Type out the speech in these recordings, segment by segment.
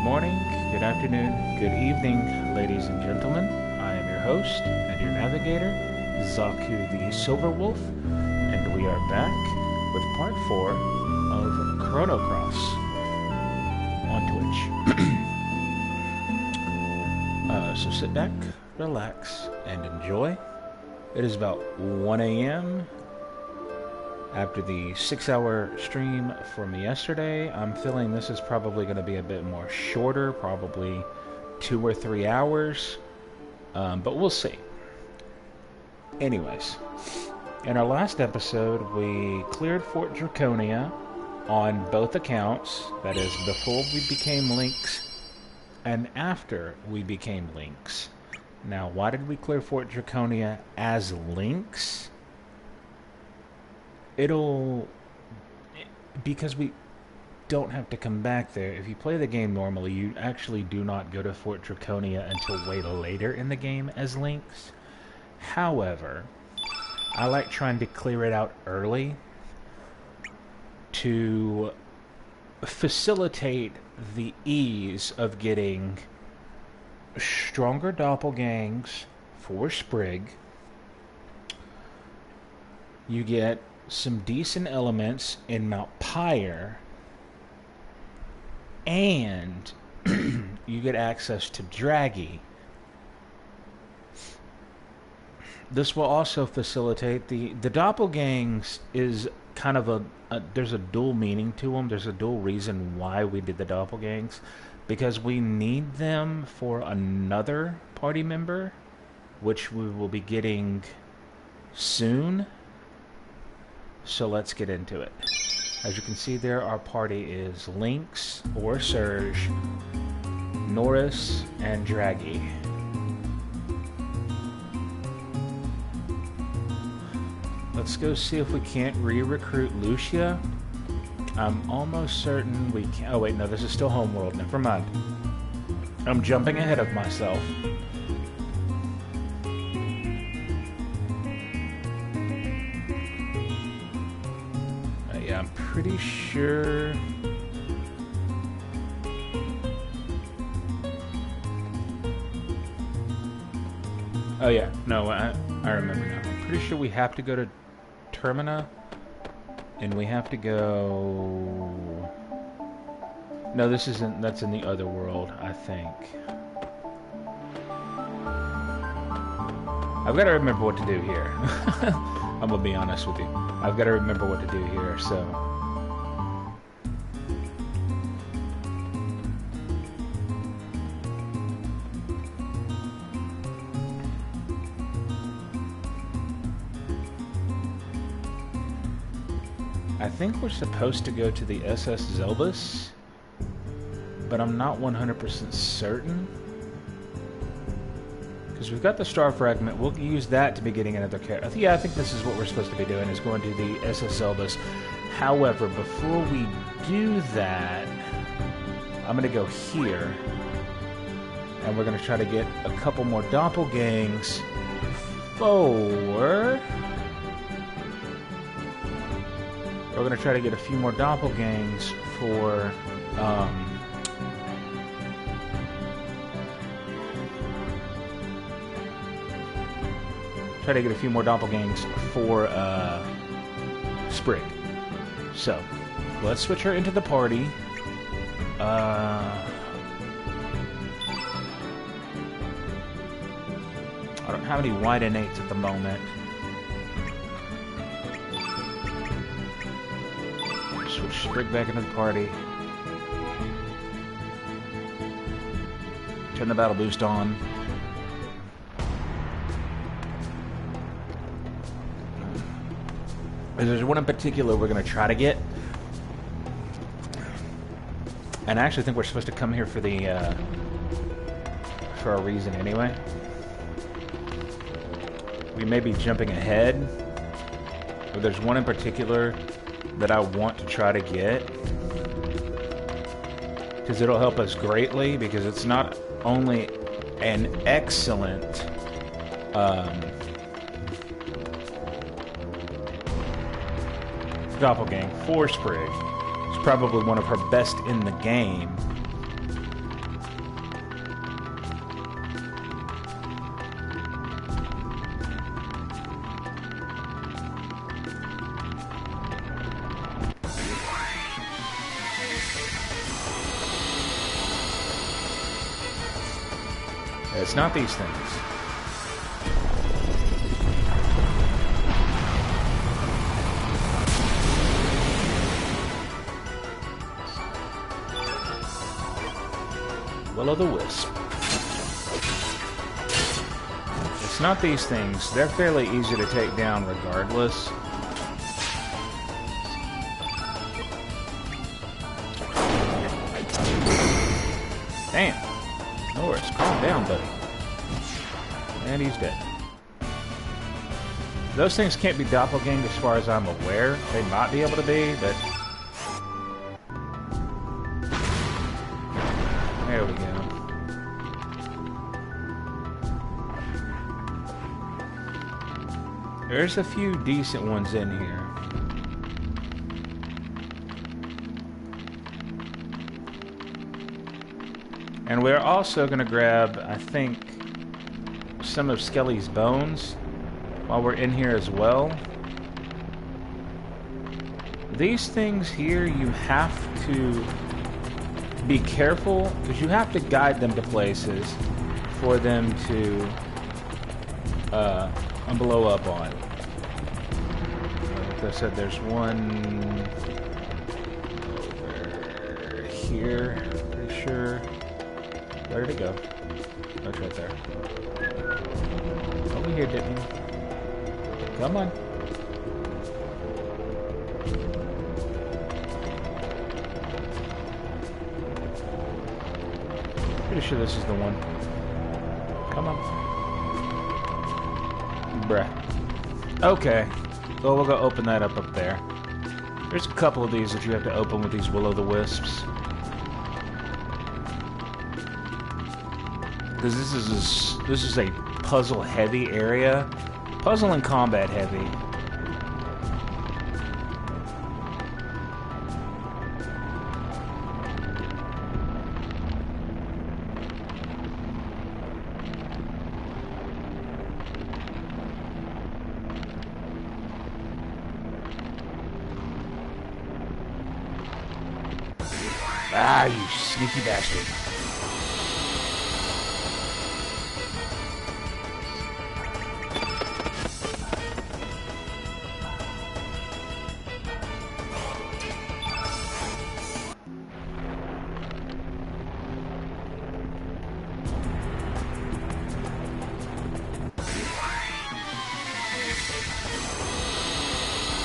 morning, good afternoon, good evening, ladies and gentlemen. I am your host and your navigator, Zaku the Silver Wolf, and we are back with part 4 of Chrono Cross on Twitch. So sit back, relax, and enjoy. It is about 1 a.m. After the 6-hour stream from yesterday. I'm feeling this is probably going to be a bit more shorter, probably 2 or 3 hours, but we'll see. Anyways, in our last episode, we cleared Fort Draconia on both accounts. That is, before we became Lynx and after we became Lynx. Now, why did we clear Fort Draconia as Lynx? Because we don't have to come back there. If you play the game normally, you actually do not go to Fort Draconia until way later in the game as Lynx. However, I like trying to clear it out early to facilitate the ease of getting stronger doppelgangs for Sprig. You get some decent elements in Mount Pyre, and you get access to Draggy. This will also facilitate the doppelgangs is kind of there's a dual meaning to them. There's a dual reason why we did the doppelgangs, because we need them for another party member, which we will be getting soon. So let's get into it. As you can see there, our party is Lynx or Surge, Norris, and Draggy. Let's go see if we can't re-recruit Lucia. I'm almost certain we can. Oh wait, no, this is still Homeworld. Never mind. I'm jumping ahead of myself. Yeah, I'm pretty sure. Oh yeah, no, I remember now. I'm pretty sure we have to go to Termina, and we have to go. No, this isn't. That's in the other world, I think. I've got to remember what to do here. I'm gonna be honest with you. I've got to remember what to do here, so. I think we're supposed to go to the SS Zelbus, but I'm not 100% certain. Because we've got the Star Fragment, we'll use that to be getting another character. Yeah, I think this is what we're supposed to be doing, is going to the SS Zelbus. However, before we do that, I'm going to go here, and we're going to try to get a couple more doppelgangs for... We're going to try to get a few more doppelgangs for... Try to get a few more doppelgangs for Sprig. So, let's switch her into the party. I don't have any white innates at the moment. Switch Sprig back into the party. Turn the battle boost on. There's one in particular we're going to try to get. And I actually think we're supposed to come here for the, for a reason anyway. We may be jumping ahead. But there's one in particular that I want to try to get. Because it'll help us greatly, because it's not only an excellent, doppelgang for Sprig. It's probably one of her best in the game. It's not these things. Will-o'-the-wisp. It's not these things. They're fairly easy to take down regardless. Damn. Norris, calm down, buddy. And he's dead. Those things can't be doppelganged as far as I'm aware. They might be able to be, but... There we go. There's a few decent ones in here. And we're also going to grab, I think, some of Skelly's bones while we're in here as well. These things here, you have to be careful, because you have to guide them to places for them to blow up on. Like I said, there's one over here, pretty sure. Where did it go? Oh, it's right there. Over here, didn't you? Come on. Pretty sure this is the one. Come on. Bruh. Okay. Well, we'll go open that up there. There's a couple of these that you have to open with these will-o'-the-wisps. Because this is a puzzle-heavy area. Puzzle and combat-heavy. Ah, you sneaky bastard.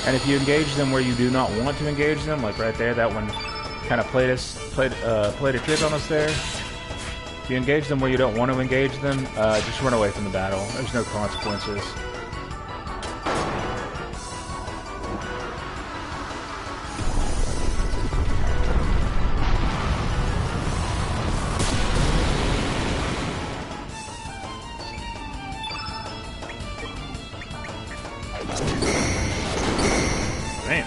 And if you engage them where you do not want to engage them, like right there, that one kind of played a trick on us there. If you engage them where you don't want to engage them, just run away from the battle. There's no consequences. Damn.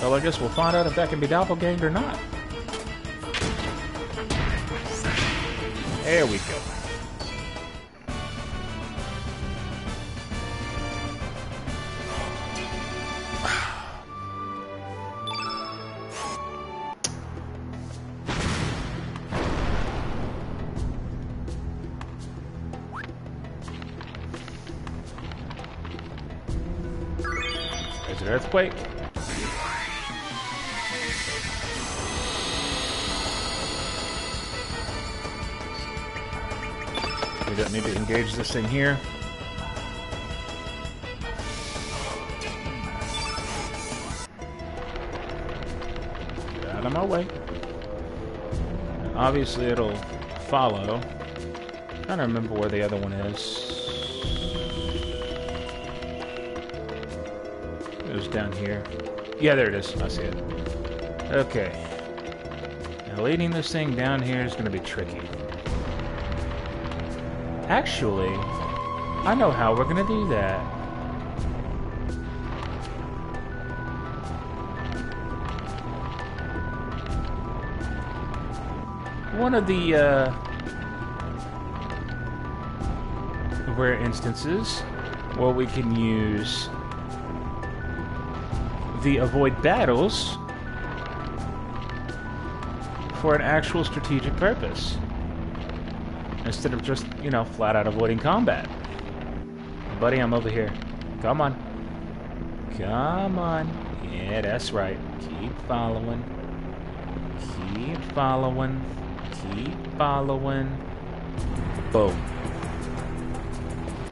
Well, I guess we'll find out if that can be doppelganged or not. There we go. There's an earthquake. We don't need to engage this thing here. Get out of my way. And obviously it'll follow. I'm trying to remember where the other one is. It was down here. Yeah, there it is. I see it. Okay. Now leading this thing down here is going to be tricky. Actually, I know how we're gonna do that. One of the rare instances where we can use the avoid battles for an actual strategic purpose. Instead of just, you know, flat out avoiding combat. Buddy, I'm over here. Come on. Come on. Yeah, that's right. Keep following. Keep following. Keep following. Boom.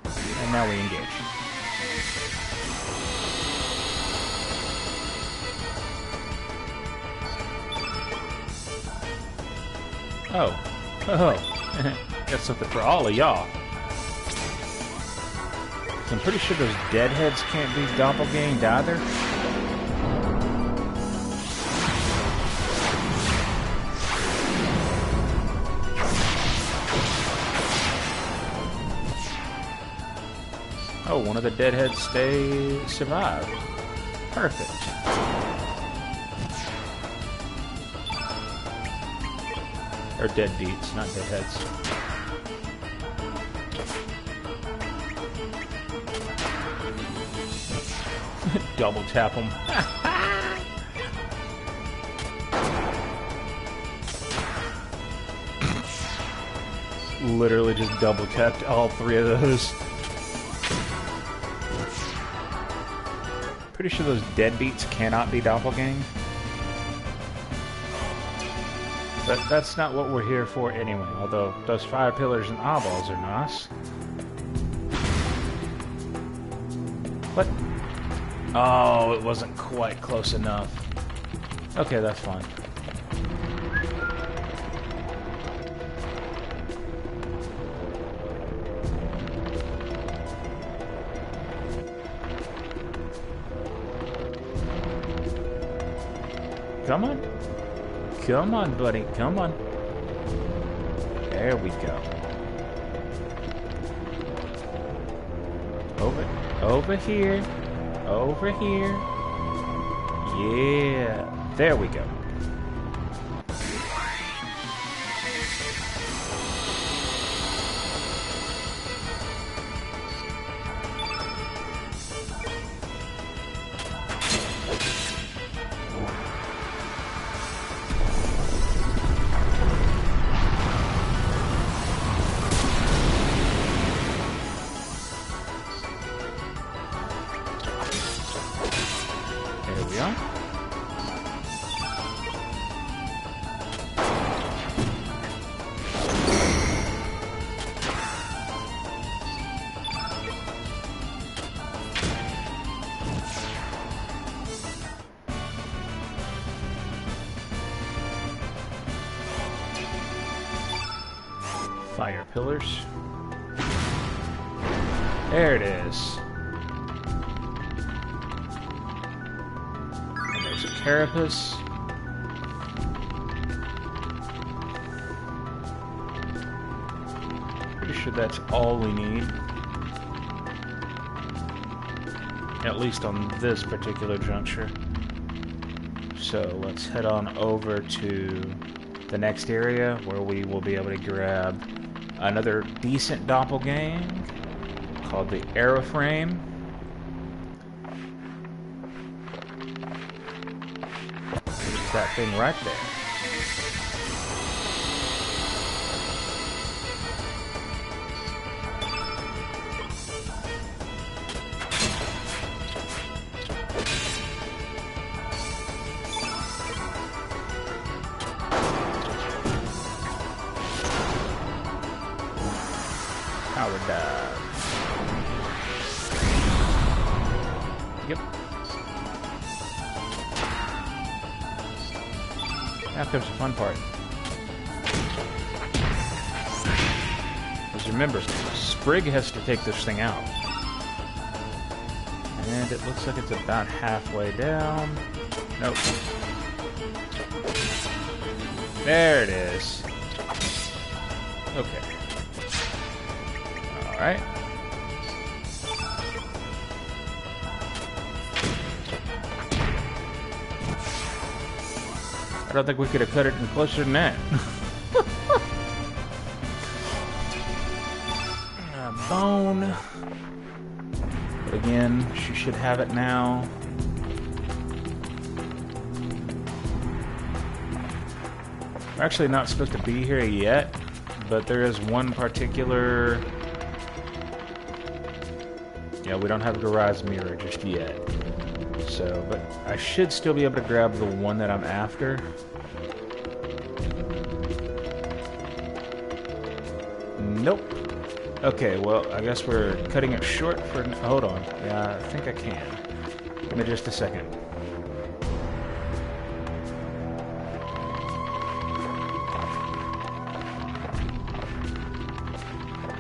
And now we engage. Oh. Oh. Got something for all of y'all. I'm pretty sure those deadheads can't be doppelganged either. Oh, one of the deadheads survived. Perfect. Or deadbeats, not deadheads. Double tap them. Literally just double tapped all three of those. Pretty sure those deadbeats cannot be doppelganged. But that's not what we're here for anyway, although those fire pillars and eyeballs are nice. What? Oh, it wasn't quite close enough. Okay, that's fine. Come on. Come on, buddy. Come on. There we go. Over here. Over here. Yeah. There we go. There we are. Fire pillars. There it is. And there's a carapace. Pretty sure that's all we need. At least on this particular juncture. So let's head on over to the next area where we will be able to grab another decent doppelgang called the airframe. There's that thing right there. Power dive. Yep. Now comes the fun part. Because remember, Sprig has to take this thing out. And it looks like it's about halfway down. Nope. There it is. Okay. Alright. I don't think we could have cut it any closer than that. Bone. But again, she should have it now. We're actually not supposed to be here yet, but there is one particular... Yeah, we don't have a garage mirror just yet. So, but I should still be able to grab the one that I'm after. Nope. Okay, well, I guess we're cutting it short for... Hold on. Yeah, I think I can. Give me just a second.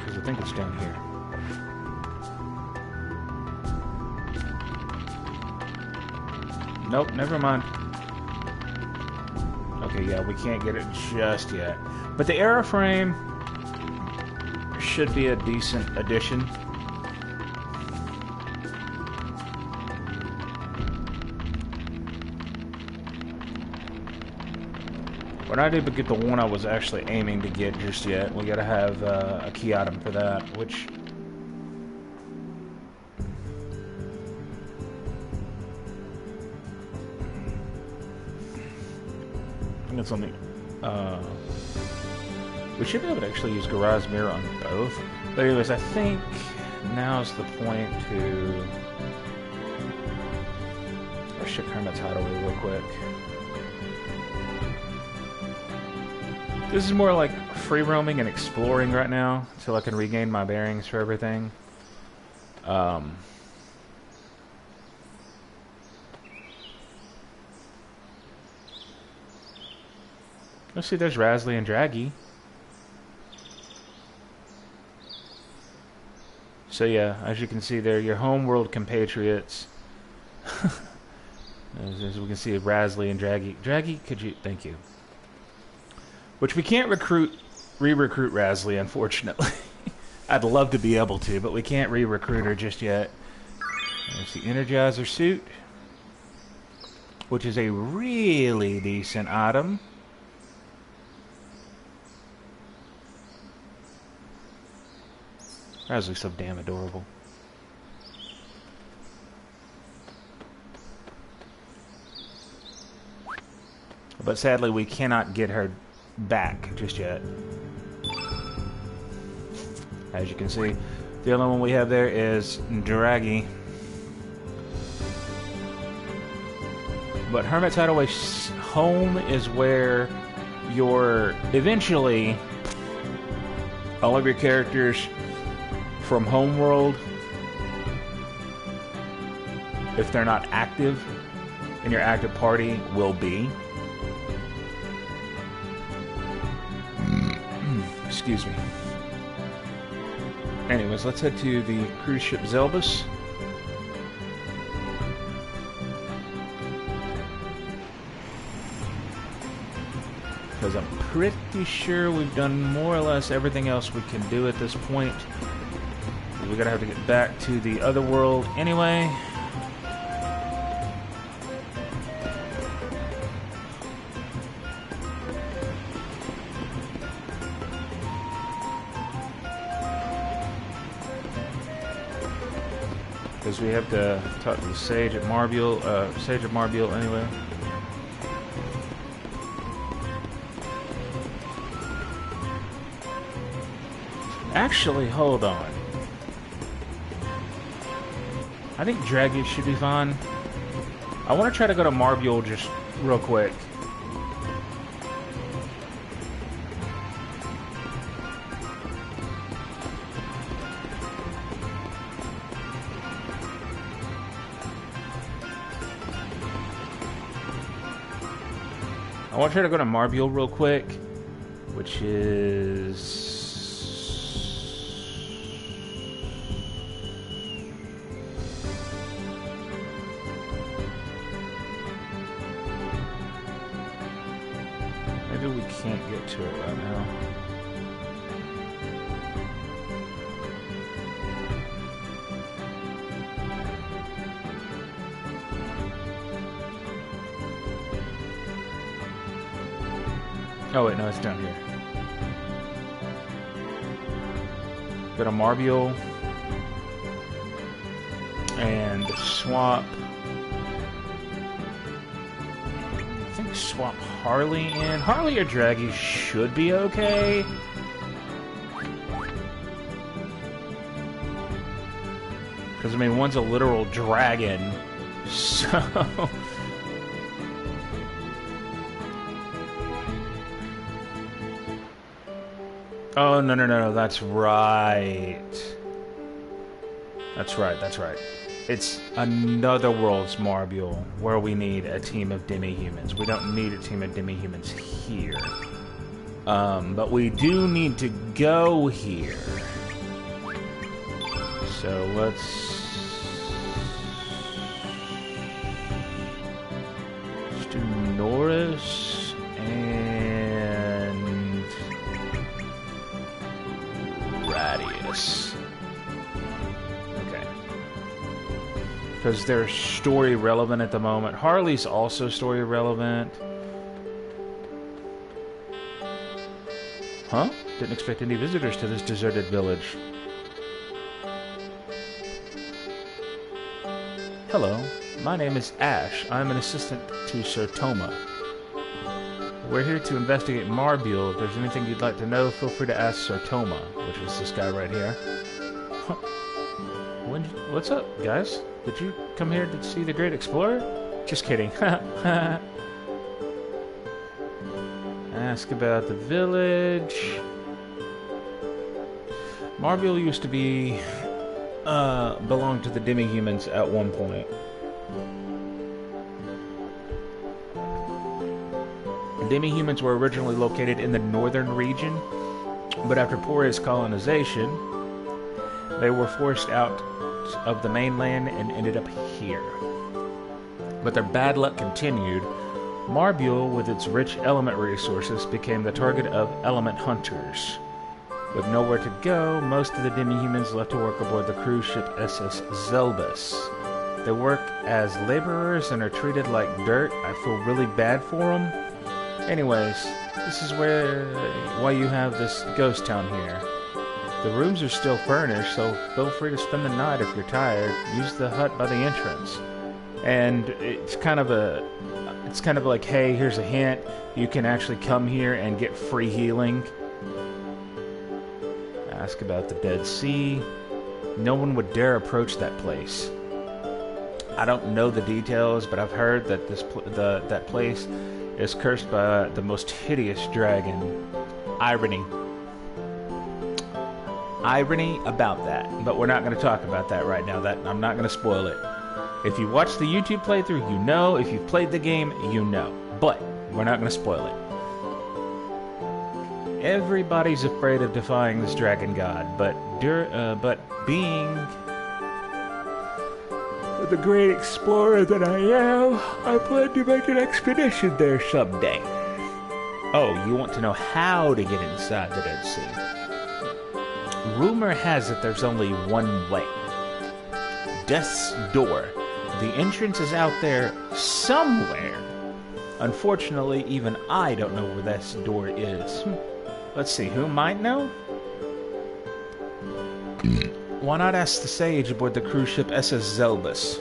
Because I think it's down here. Nope, never mind. Okay, yeah, we can't get it just yet. But the airframe should be a decent addition. We're not able to get the one I was actually aiming to get just yet. We gotta have a key item for that, which... I think it's on the... we should be able to actually use Garage Mirror on both. But anyways, I think now's the point to... Let's check Hermit's Hideaway real quick. This is more like free roaming and exploring right now, so I can regain my bearings for everything. Let's see, there's Rasley and Draggy. So yeah, as you can see, they're your homeworld compatriots. as we can see, Rasley and Draggy. Draggy, could you... Thank you. Which we can't re-recruit Rasley, unfortunately. I'd love to be able to, but we can't re-recruit her just yet. There's the Energizer suit, which is a really decent item. Rasley's so damn adorable. But sadly, we cannot get her back just yet. As you can see, the only one we have there is Draggy. But Hermit's Hideaway home is where your eventually all of your characters from Homeworld, if they're not active in your active party, will be. Excuse me. Anyways, let's head to the cruise ship Zelbus. Because I'm pretty sure we've done more or less everything else we can do at this point. We're gonna have to get back to the other world anyway. Because we have to talk to the Sage at Marbiel, Sage of Marbiel anyway. Actually, hold on. I think Draggy should be fine. I want to try to go to Marbiel just real quick. I want to try to go to Marbiel real quick, which is... Maybe we can't get to it right now. Oh wait, no, it's down here. Go to Marbiel and swap. I think swap Harley in. Harley or Draggy should be okay. Because, I mean, one's a literal dragon, so... Oh, no, no, no, no, that's right. That's right, that's right. It's another world's Marbule where we need a team of demi-humans. We don't need a team of demi-humans here. But we do need to go here. So let's do Norris and Radius. Okay. Because they're story relevant at the moment. Harley's also story relevant. Huh? Didn't expect any visitors to this deserted village. Hello, my name is Ash. I'm an assistant to Sir Toma. We're here to investigate Marbule. If there's anything you'd like to know, feel free to ask Sir Toma, which is this guy right here. Huh. What's up, guys? Did you come here to see the Great Explorer? Just kidding. Ask about the village. Marbule used to be belonged to the demi-humans at one point. Demi-humans were originally located in the northern region, but after Pora's colonization, they were forced out of the mainland and ended up here. But their bad luck continued. Marbule, with its rich element resources, became the target of element hunters. With nowhere to go, most of the demi-humans left to work aboard the cruise ship SS Zelbus. They work as laborers and are treated like dirt. I feel really bad for them. Anyways, this is why you have this ghost town here. The rooms are still furnished, so feel free to spend the night if you're tired. Use the hut by the entrance. And it's kind of like, hey, here's a hint. You can actually come here and get free healing. Ask about the Dead Sea. No one would dare approach that place. I don't know the details, but I've heard that that place is cursed by the most hideous dragon. Irony about that, but we're not going to talk about that right now. I'm not going to spoil it. If you watch the YouTube playthrough, you know. If you've played the game, you know. But we're not going to spoil it. Everybody's afraid of defying this dragon god, but being the great explorer that I am, I plan to make an expedition there someday. Oh, you want to know how to get inside the Dead Sea? Rumor has it there's only one way. Death's Door. The entrance is out there somewhere. Unfortunately, even I don't know where this door is. Let's see, who might know? Why not ask the sage aboard the cruise ship SS Zelbus?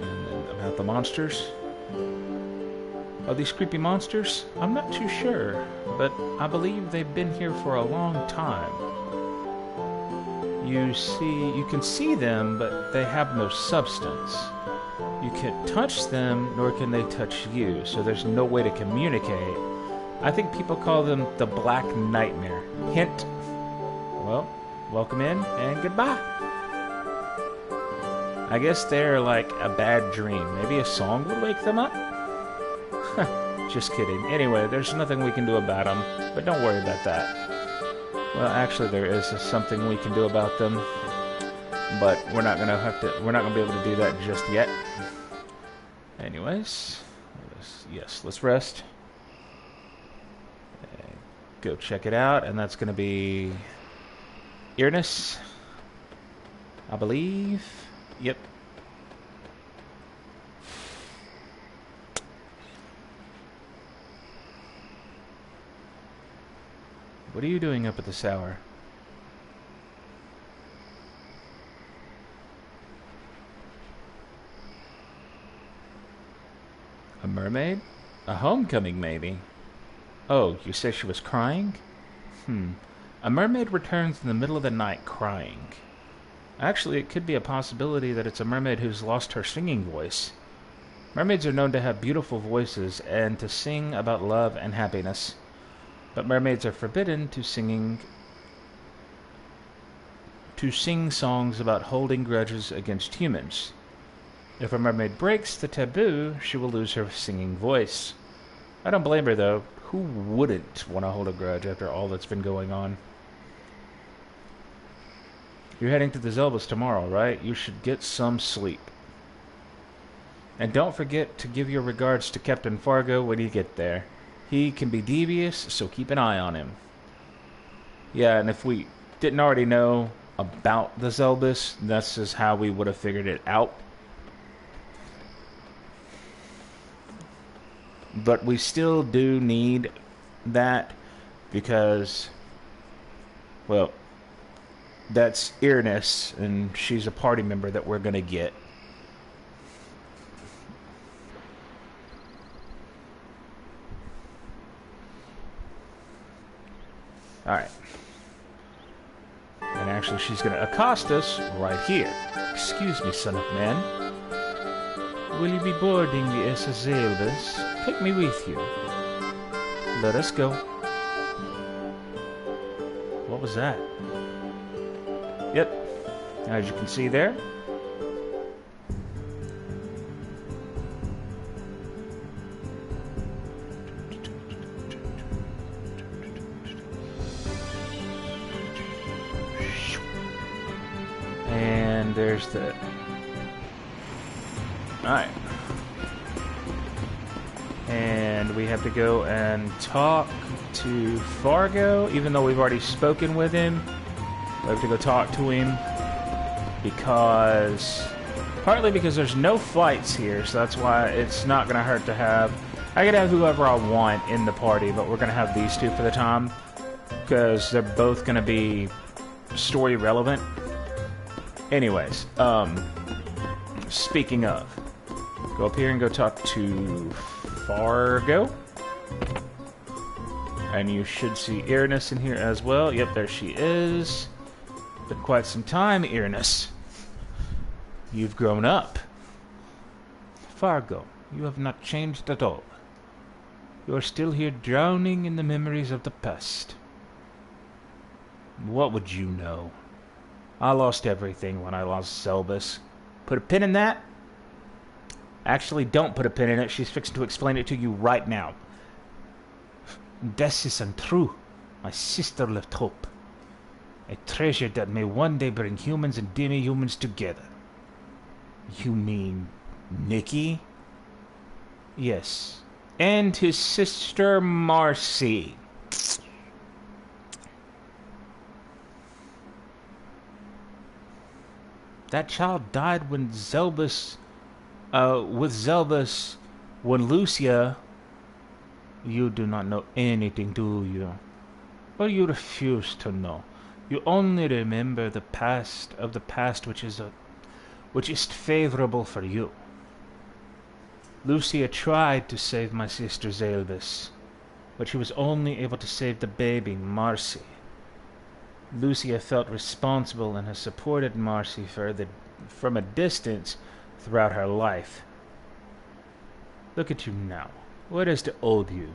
And then about the monsters. Are these creepy monsters? I'm not too sure, but I believe they've been here for a long time. You can see them, but they have no substance. You can't touch them, nor can they touch you, so there's no way to communicate. I think people call them the Black Nightmare. Hint. Well, welcome in, and goodbye. I guess they're like a bad dream. Maybe a song would wake them up? Just kidding. Anyway, there's nothing we can do about them, but don't worry about that. Well, actually, there is something we can do about them, but we're not gonna be able to do that just yet. Anyways, let's rest. Go check it out, and that's gonna be Earnest, I believe. Yep. What are you doing up at this hour? mermaid? A homecoming, maybe. Oh, you say she was crying? A mermaid returns in the middle of the night crying. Actually, it could be a possibility that it's a mermaid who's lost her singing voice. Mermaids are known to have beautiful voices and to sing about love and happiness. But mermaids are forbidden to sing songs about holding grudges against humans. If a mermaid breaks the taboo, she will lose her singing voice. I don't blame her, though. Who wouldn't want to hold a grudge after all that's been going on? You're heading to the Zelbas tomorrow, right? You should get some sleep. And don't forget to give your regards to Captain Fargo when you get there. He can be devious, so keep an eye on him. Yeah, and if we didn't already know about the Zelbas, that's just how we would have figured it out. But we still do need that because, well, that's Irenus, and she's a party member that we're going to get. Alright. And actually, she's going to accost us right here. Excuse me, son of man. Will you be boarding the SS Zelbas? Take me with you. Let us go. What was that? Yep. As you can see there. And there's the... Alright. And we have to go and talk to Fargo, even though we've already spoken with him. We have to go talk to him because... Partly because there's no flights here, so that's why it's not going to hurt to have... I could have whoever I want in the party, but we're going to have these two for the time because they're both going to be story relevant. Anyways, speaking of, go up here and go talk to Fargo. And you should see Irenus in here as well. Yep, there she is. Been quite some time, Irenus. You've grown up. Fargo, you have not changed at all. You are still here drowning in the memories of the past. What would you know? I lost everything when I lost Zelbas. Put a pin in that? Actually, don't put a pin in it. She's fixing to explain it to you right now. This is untrue. My sister left hope. A treasure that may one day bring humans and demi-humans together. You mean Nikki? Yes. And his sister Marcy. That child died when Zelbas... with Zelbas... When Lucia... You do not know anything, do you? Or you refuse to know. You only remember the past of the past which is favorable for you. Lucia tried to save my sister Zelbas, but she was only able to save the baby, Marcy. Lucia felt responsible and has supported Marcy from a distance throughout her life. Look at you now. Where is the old you,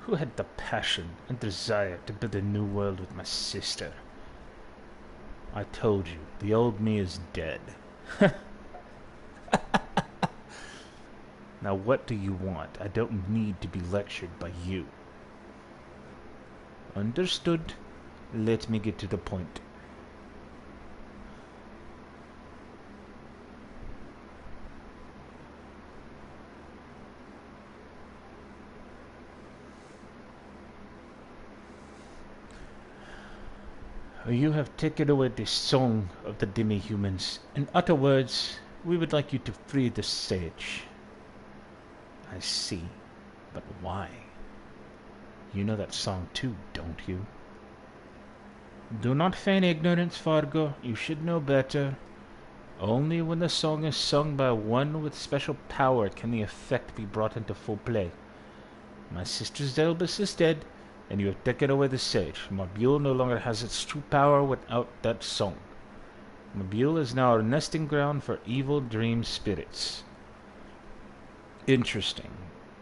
who had the passion and desire to build a new world with my sister? I told you, the old me is dead. Now what do you want? I don't need to be lectured by you. Understood. Let me get to the point. You have taken away the song of the demi-humans. In other words, we would like you to free the sage. I see. But why? You know that song too, don't you? Do not feign ignorance, Fargo. You should know better. Only when the song is sung by one with special power can the effect be brought into full play. My sister Zelbus is dead, and you have taken away the sage. Marbule no longer has its true power without that song. Marbule is now a nesting ground for evil dream spirits. Interesting.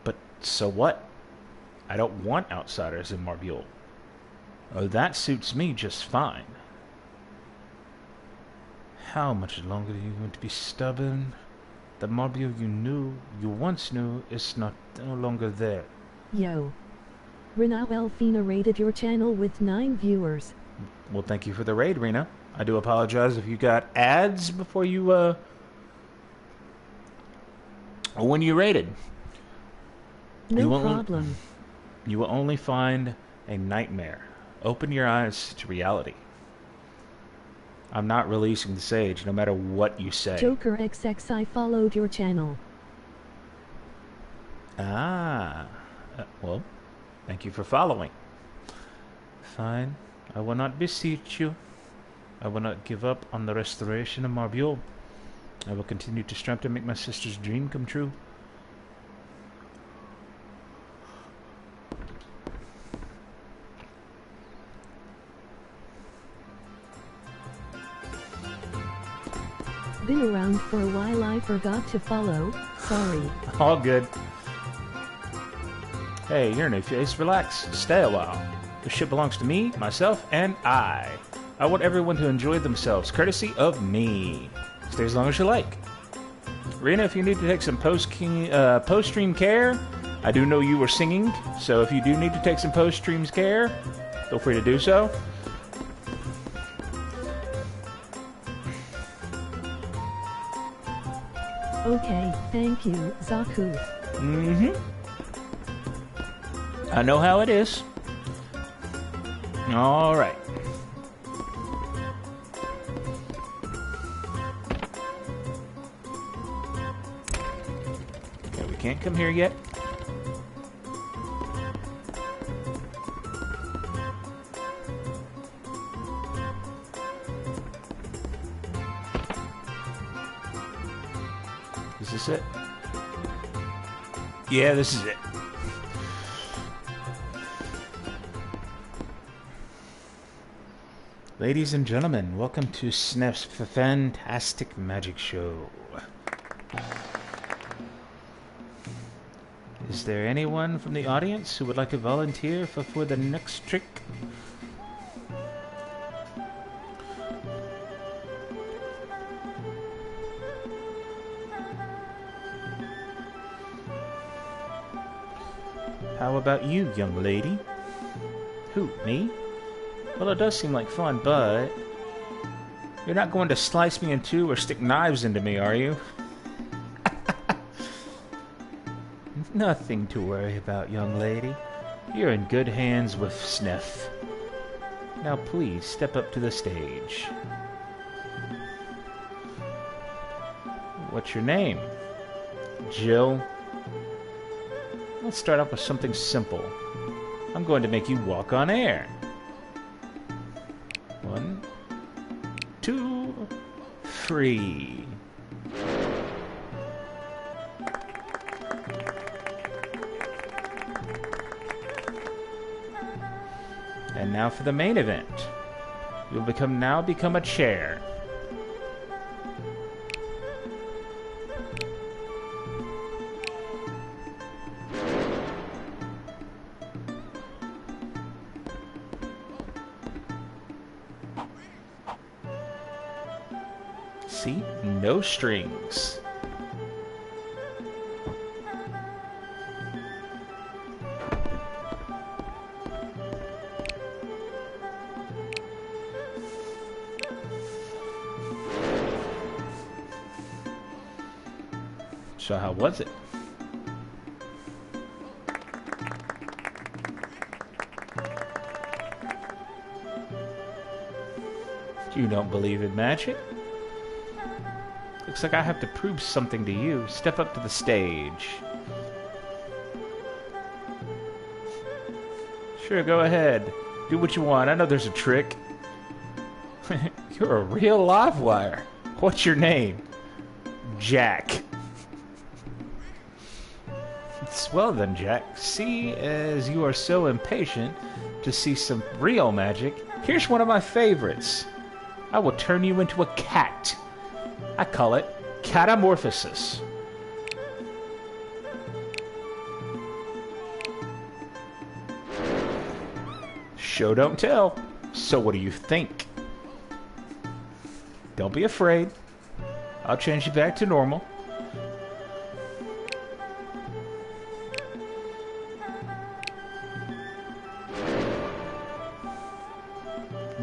But so what? I don't want outsiders in Marbule. Oh, that suits me just fine. How much longer are you going to be stubborn? The Marbule you once knew, is no longer there. Yo. Rena Elfina rated your channel with 9 viewers. Well, thank you for the raid, Rena. I do apologize if you got ads before you, when you raided. No problem. You will only find a nightmare. Open your eyes to reality. I'm not releasing the sage, no matter what you say. Joker XX, I followed your channel. Ah. Well, thank you for following. Fine. I will not beseech you. I will not give up on the restoration of Marbule. I will continue to strive to make my sister's dream come true. Been around for a while, I forgot to follow. Sorry. All good. Hey, you're a new face. Relax. Stay a while. This ship belongs to me, myself, and I. I want everyone to enjoy themselves, courtesy of me. Stay as long as you like. Rena, if you need to take some post-stream care, I do know you were singing, so if you do need to take some post-stream care, feel free to do so. Okay, thank you, Zaku. Mm-hmm. I know how it is. All right. Okay, we can't come here yet. Is this it? Yeah, this is it. Ladies and gentlemen, welcome to Snef's Fantastic Magic Show. Is there anyone from the audience who would like to volunteer for the next trick? How about you, young lady? Who, me? Well, it does seem like fun, but you're not going to slice me in two or stick knives into me, are you? Nothing to worry about, young lady. You're in good hands with Snef. Now please step up to the stage. What's your name? Jill. Let's start off with something simple. I'm going to make you walk on air. 1, 2, 3. And now for the main event. You'll become a chair. See? No strings. So how was it? You don't believe in magic? Looks like I have to prove something to you. Step up to the stage. Sure, go ahead. Do what you want. I know there's a trick. You're a real live wire. What's your name? Jack. Well then, Jack, see as you are so impatient to see some real magic, here's one of my favorites. I will turn you into a cat. I call it catamorphosis. Show don't tell. So what do you think? Don't be afraid. I'll change you back to normal.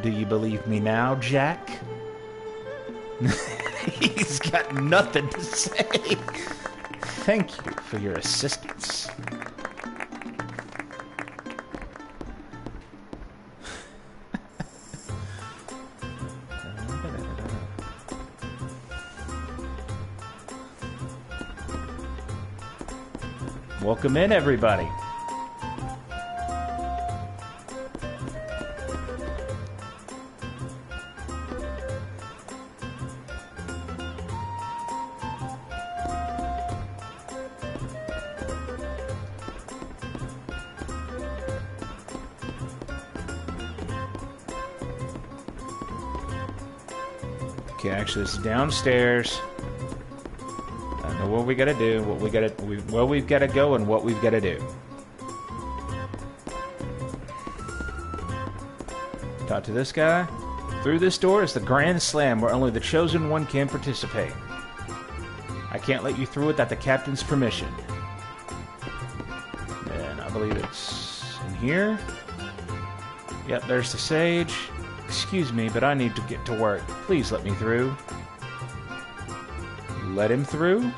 Do you believe me now, Jack? He's got nothing to say. Thank you for your assistance. Welcome in, everybody. Okay, actually, this is downstairs. I know what we gotta do, where we've gotta go, and what we've gotta do. Talk to this guy. Through this door is the Grand Slam, where only the Chosen One can participate. I can't let you through without the captain's permission. And I believe it's in here. Yep, there's the sage. Excuse me, but I need to get to work. Please let me through. Let him through.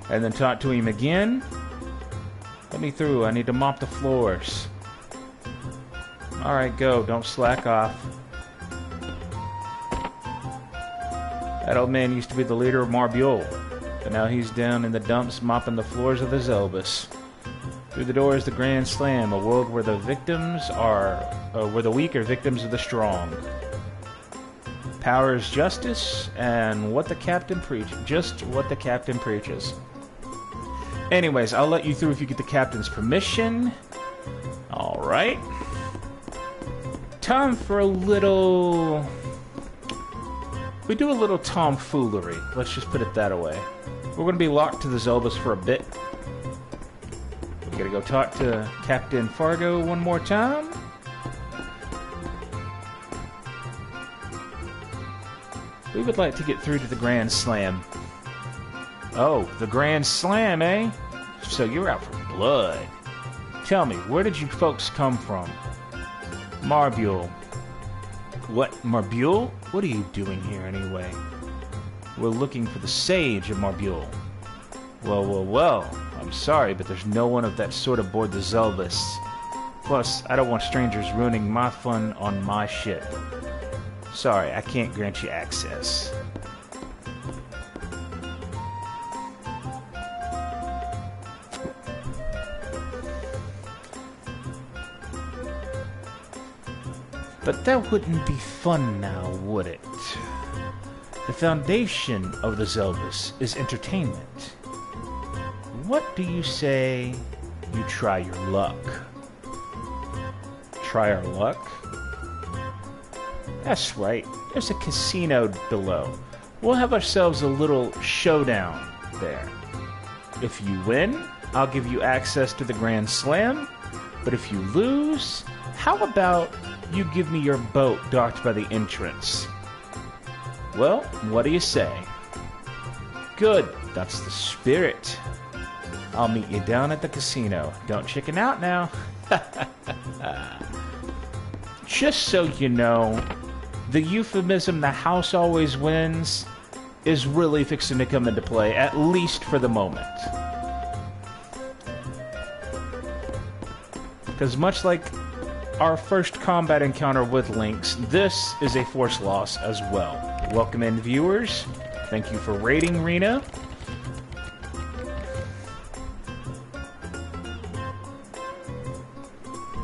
And then talk to him again. Let me through. I need to mop the floors. Alright, go. Don't slack off. That old man used to be the leader of Marbule, but now he's down in the dumps mopping the floors of the Zelbus. Through the door is the Grand Slam, a world where the victims are, where the weak are victims of the strong. Power is justice, and what the captain preaches. Just what the captain preaches. Anyways, I'll let you through if you get the captain's permission. Alright. Time for a little... We do a little tomfoolery. Let's just put it that way. We're going to be locked to the Zelbus for a bit. We gotta go talk to Captain Fargo one more time. We would like to get through to the Grand Slam. Oh, the Grand Slam, eh? So you're out for blood. Tell me, where did you folks come from? Marbule. What, Marbule? What are you doing here anyway? We're looking for the Sage of Marbule. Well. I'm sorry, but there's no one of that sort aboard the Zelbus. Plus, I don't want strangers ruining my fun on my ship. Sorry, I can't grant you access. But that wouldn't be fun now, would it? The foundation of the Zelbus is entertainment. What do you say you try your luck? Try our luck? That's right. There's a casino below. We'll have ourselves a little showdown there. If you win, I'll give you access to the Grand Slam. But if you lose, how about you give me your boat docked by the entrance? Well, what do you say? Good. That's the spirit. I'll meet you down at the casino. Don't chicken out now. Just so you know, the euphemism "the house always wins" is really fixing to come into play, at least for the moment. Because much like our first combat encounter with Lynx, this is a force loss as well. Welcome in, viewers. Thank you for raiding Rena.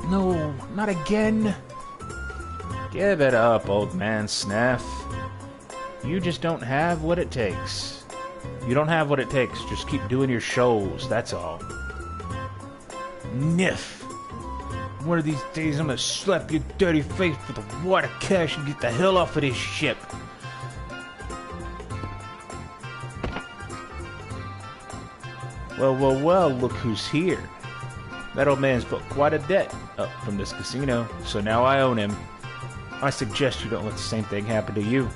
No, not again. Give it up, old man Sniff. You just don't have what it takes. You don't have what it takes. Just keep doing your shows, that's all. Niff. One of these days I'm gonna slap your dirty face with a wad of cash and get the hell off of this ship. Well, look who's here. That old man's built quite a debt up from this casino, so now I own him. I suggest you don't let the same thing happen to you.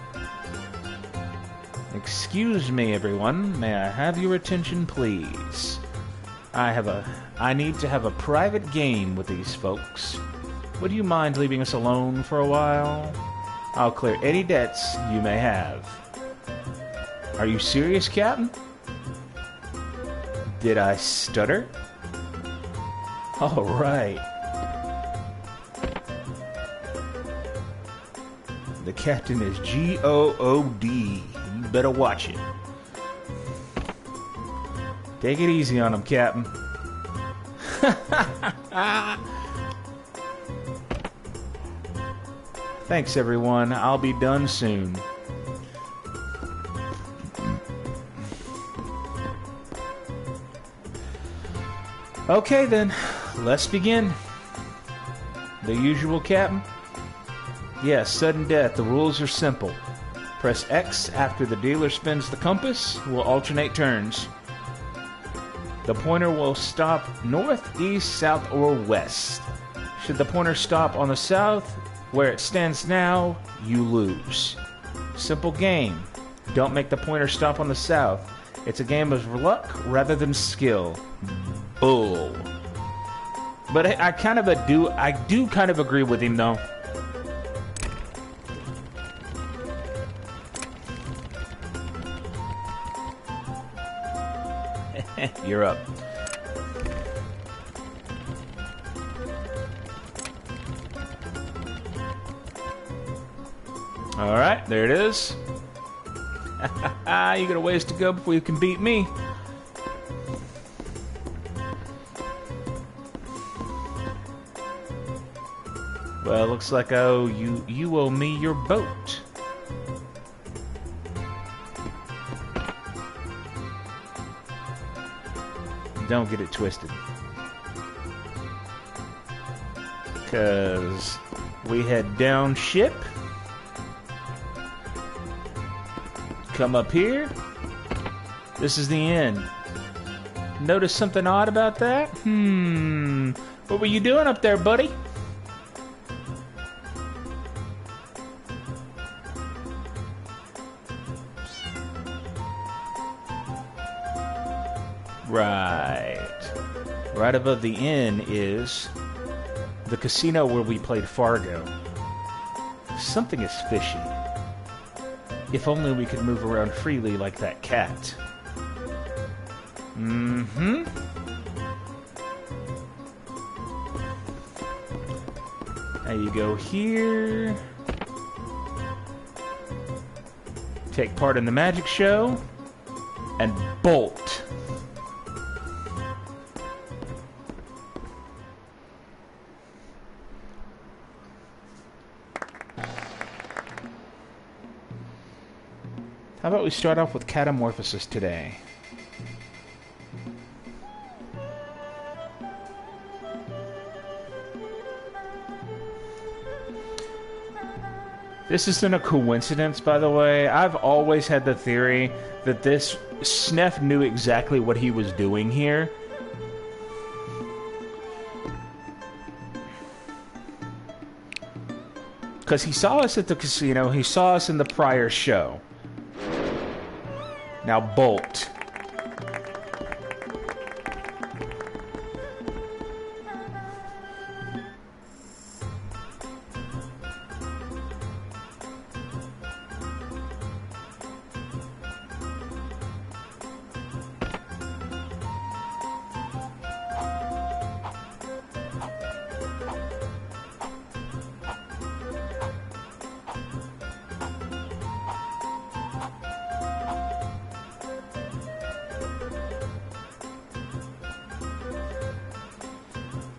Excuse me, everyone. May I have your attention, please? I need to have a private game with these folks. Would you mind leaving us alone for a while? I'll clear any debts you may have. Are you serious, Captain? Did I stutter? All right. The captain is G-O-O-D. You better watch it. Take it easy on him, Captain. Thanks, everyone. I'll be done soon. Okay, then. Let's begin. The usual, Captain? Yes, sudden death. The rules are simple. Press X after the dealer spins the compass. We'll alternate turns. The pointer will stop north, east, south, or west. Should the pointer stop on the south, where it stands now, you lose. Simple game. Don't make the pointer stop on the south. It's a game of luck rather than skill. Bull. But I do kind of agree with him, though. You're up. Alright, there it is. You got a ways to go before you can beat me. Well, looks like you owe me your boat. Don't get it twisted. 'Cause we head down ship. Come up here. This is the end. Notice something odd about that? What were you doing up there, buddy? Right above the inn is the casino where we played Fargo. Something is fishy. If only we could move around freely like that cat. Now you go here. Take part in the magic show. And bolt. How about we start off with catamorphosis today? This isn't a coincidence, by the way. I've always had the theory that this Sneff knew exactly what he was doing here. Because he saw us at the casino, he saw us in the prior show. Now bolt.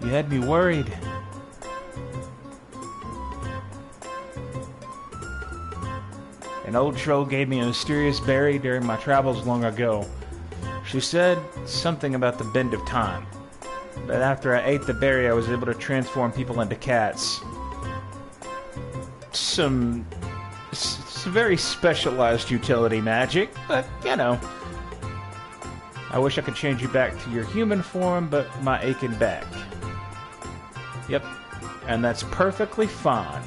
You had me worried. An old troll gave me a mysterious berry during my travels long ago. She said something about the bend of time. But after I ate the berry, I was able to transform people into cats. Some very specialized utility magic, but, you know. I wish I could change you back to your human form, but my aching back. Yep, and that's perfectly fine.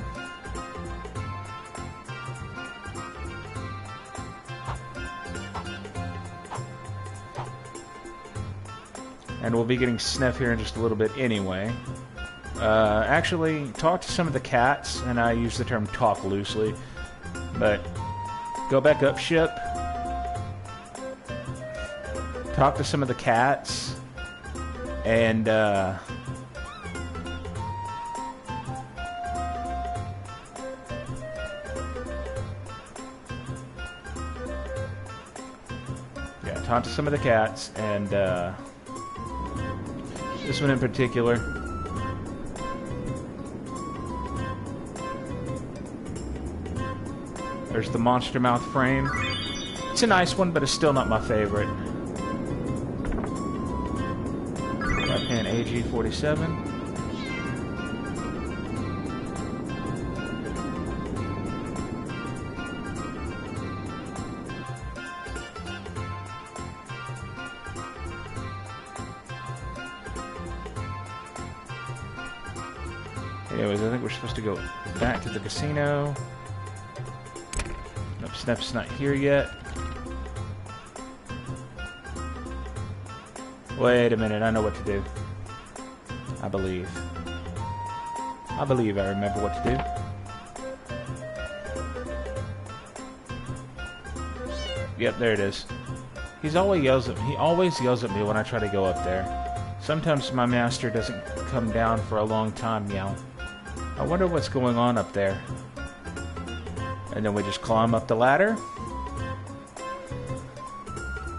And we'll be getting Sniff here in just a little bit anyway. Actually, talk to some of the cats, and I use the term talk loosely, but go back up ship, talk to some of the cats, and yeah, talk to some of the cats, and this one in particular. There's the monster mouth frame. It's a nice one, but it's still not my favorite. And AG-47. Anyways, I think we're supposed to go back to the casino. Nope, Sniff's not here yet. Wait a minute, I know what to do. I believe I remember what to do. Yep, there it is. He always yells at me when I try to go up there. Sometimes my master doesn't come down for a long time, yell. I wonder what's going on up there. And then we just climb up the ladder.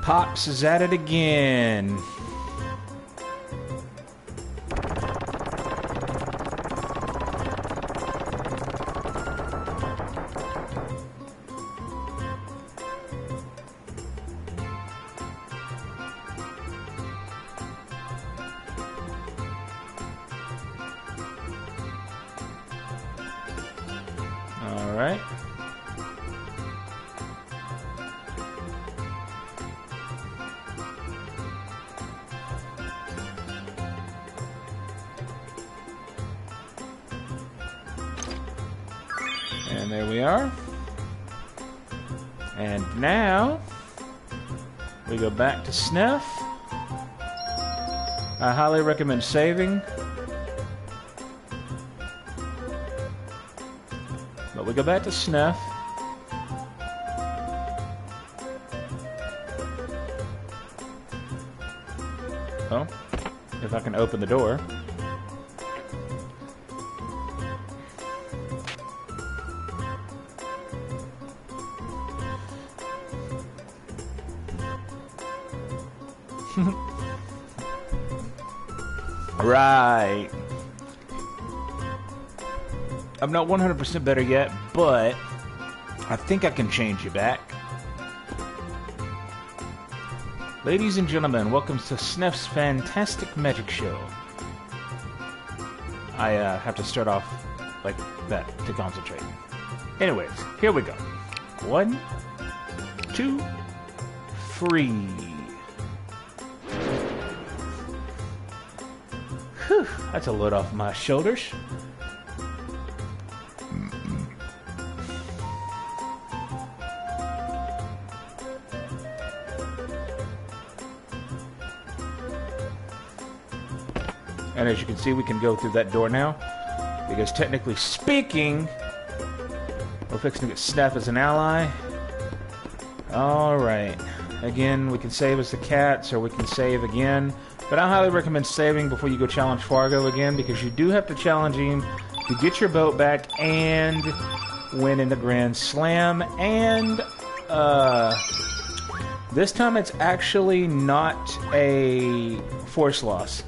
Pops is at it again. All right. And there we are. And now we go back to Sniff. I highly recommend saving. But we go back to Sniff. Oh, if I can open the door. Right. I'm not 100% better yet, but I think I can change you back. Ladies and gentlemen, welcome to Sniff's Fantastic Magic Show. I have to start off like that to concentrate. Anyways, here we go. 1, 2, 3. Whew, that's a load off my shoulders. And as you can see, we can go through that door now. Because technically speaking, we're fixing to get Sniff as an ally. Alright. Again, we can save as the cats, or we can save again. But I highly recommend saving before you go challenge Fargo again, because you do have to challenge him to get your boat back and win in the Grand Slam. And, this time it's actually not a force loss.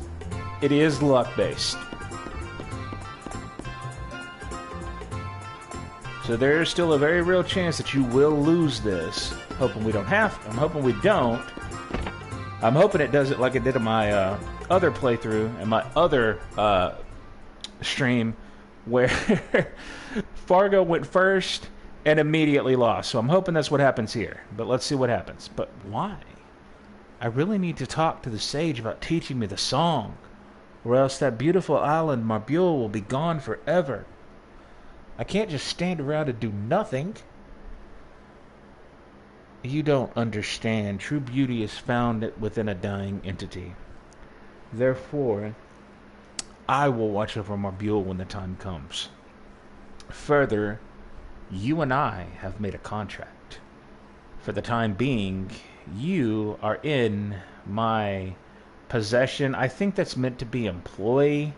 It is luck-based. So there's still a very real chance that you will lose this. Hoping we don't have. I'm hoping we don't. I'm hoping it does it like it did in my other playthrough and my other stream, where Fargo went first and immediately lost. So I'm hoping that's what happens here. But let's see what happens. But why? I really need to talk to the sage about teaching me the song, or else that beautiful island Marbule will be gone forever. I can't just stand around and do nothing. You don't understand. True beauty is found within a dying entity. Therefore, I will watch over Marbule when the time comes. Further, you and I have made a contract. For the time being, you are in my possession. I think that's meant to be employee,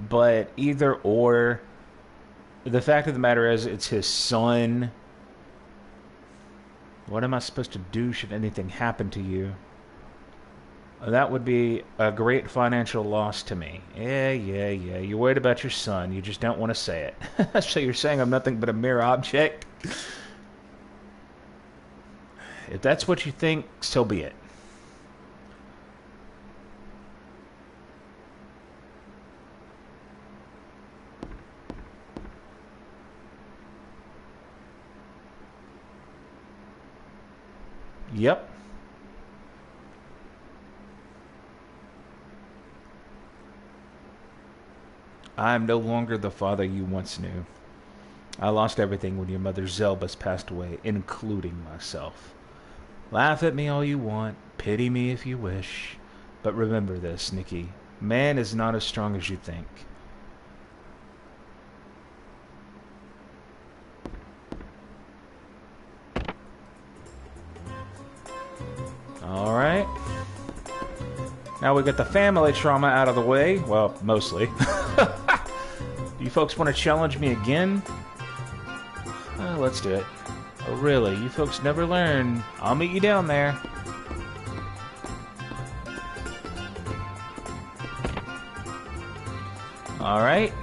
but either or. The fact of the matter is, it's his son. What am I supposed to do should anything happen to you? That would be a great financial loss to me. Yeah. You're worried about your son. You just don't want to say it. So you're saying I'm nothing but a mere object? If that's what you think, so be it. Yep. I am no longer the father you once knew. I lost everything when your mother Zelbus passed away, including myself. Laugh at me all you want, pity me if you wish, but remember this, Nikki. Man is not as strong as you think. Alright. Now we got the family trauma out of the way. Well, mostly. You folks want to challenge me again? Let's do it. Oh, really? You folks never learn. I'll meet you down there. Alright.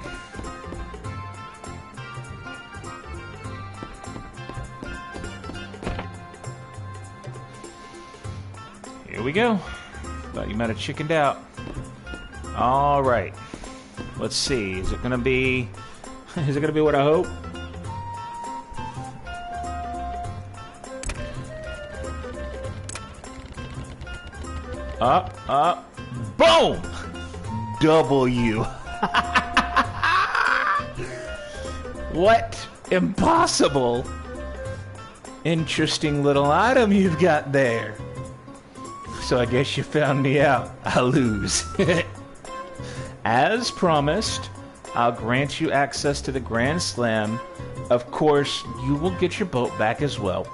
Here we go. Thought you might have chickened out. Alright. Let's see. Is it gonna be... Is it gonna be what I hope? Up. Boom! W. What impossible, interesting little item you've got there. So I guess you found me out. I lose. As promised, I'll grant you access to the Grand Slam. Of course, you will get your boat back as well.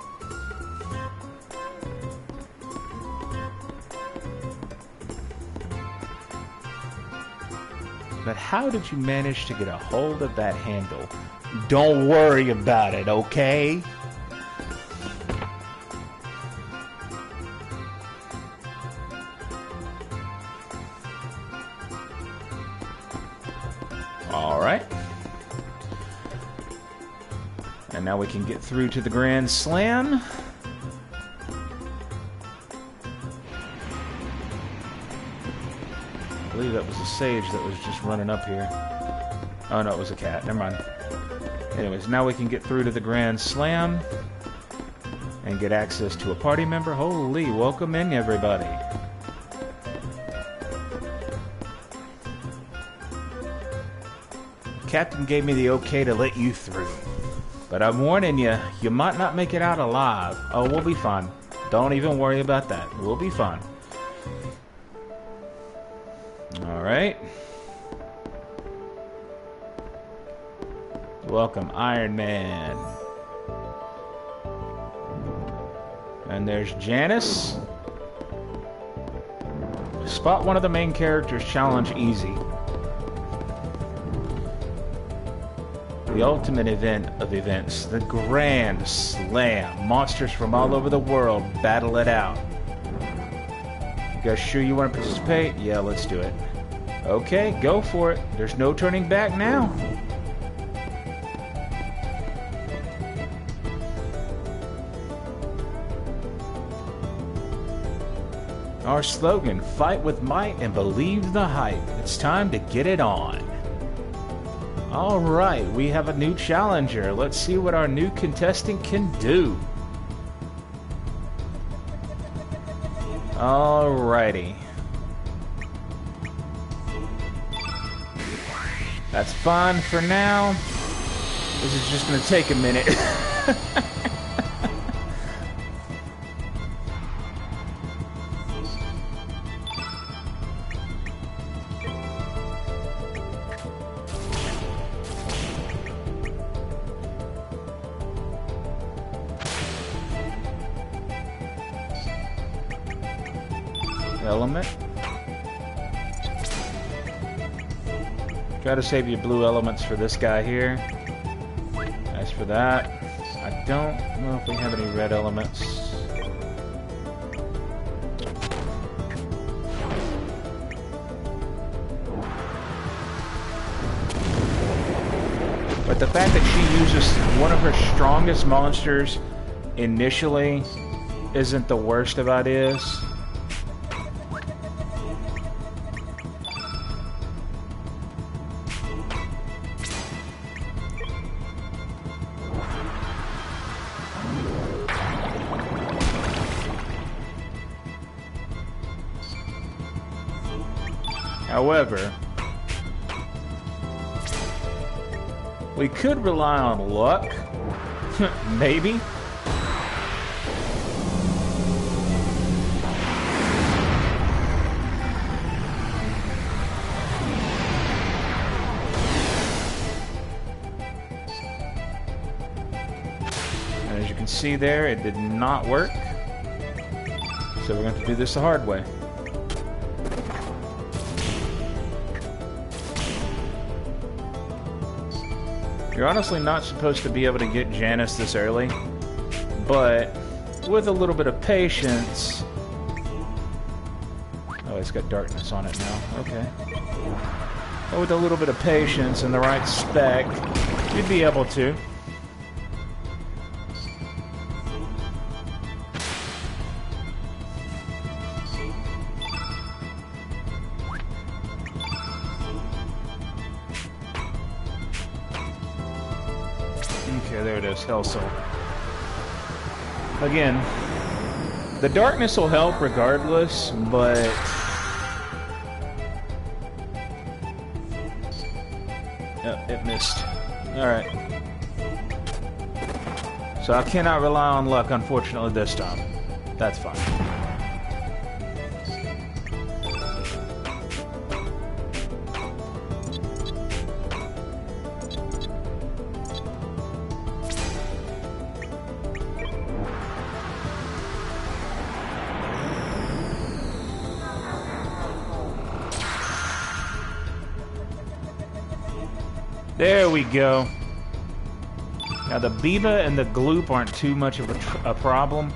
But how did you manage to get a hold of that handle? Don't worry about it, okay? Alright. And now we can get through to the Grand Slam. I believe that was a sage that was just running up here. Oh no, it was a cat. Never mind. Anyways, now we can get through to the Grand Slam and get access to a party member. Holy, welcome in, everybody. Captain gave me the okay to let you through. But I'm warning you, you might not make it out alive. Oh, we'll be fine. Don't even worry about that. We'll be fine. Alright. Welcome, Iron Man. And there's Janice. Spot one of the main characters, challenge easy. The ultimate event of events, the Grand Slam. Monsters from all over the world battle it out. You guys sure you want to participate? Yeah, let's do it. Okay, go for it. There's no turning back now. Our slogan, fight with might and believe the hype. It's time to get it on. Alright, we have a new challenger. Let's see what our new contestant can do. Alrighty. That's fine for now. This is just gonna take a minute. Element. Try to save your blue elements for this guy here. As for that, I don't know if we have any red elements. But the fact that she uses one of her strongest monsters initially isn't the worst of ideas. However, we could rely on luck, maybe. And as you can see there, it did not work. So we're going to do this the hard way. You're honestly not supposed to be able to get Janice this early, but with a little bit of patience... Oh, it's got darkness on it now. Okay. But with a little bit of patience and the right spec, you'd be able to. Okay, there it is, Hell Soul. Again, the darkness will help regardless, but... Yep, it missed. Alright. So I cannot rely on luck, unfortunately, this time. That's fine. There we go. Now the Biba and the Gloop aren't too much of a problem.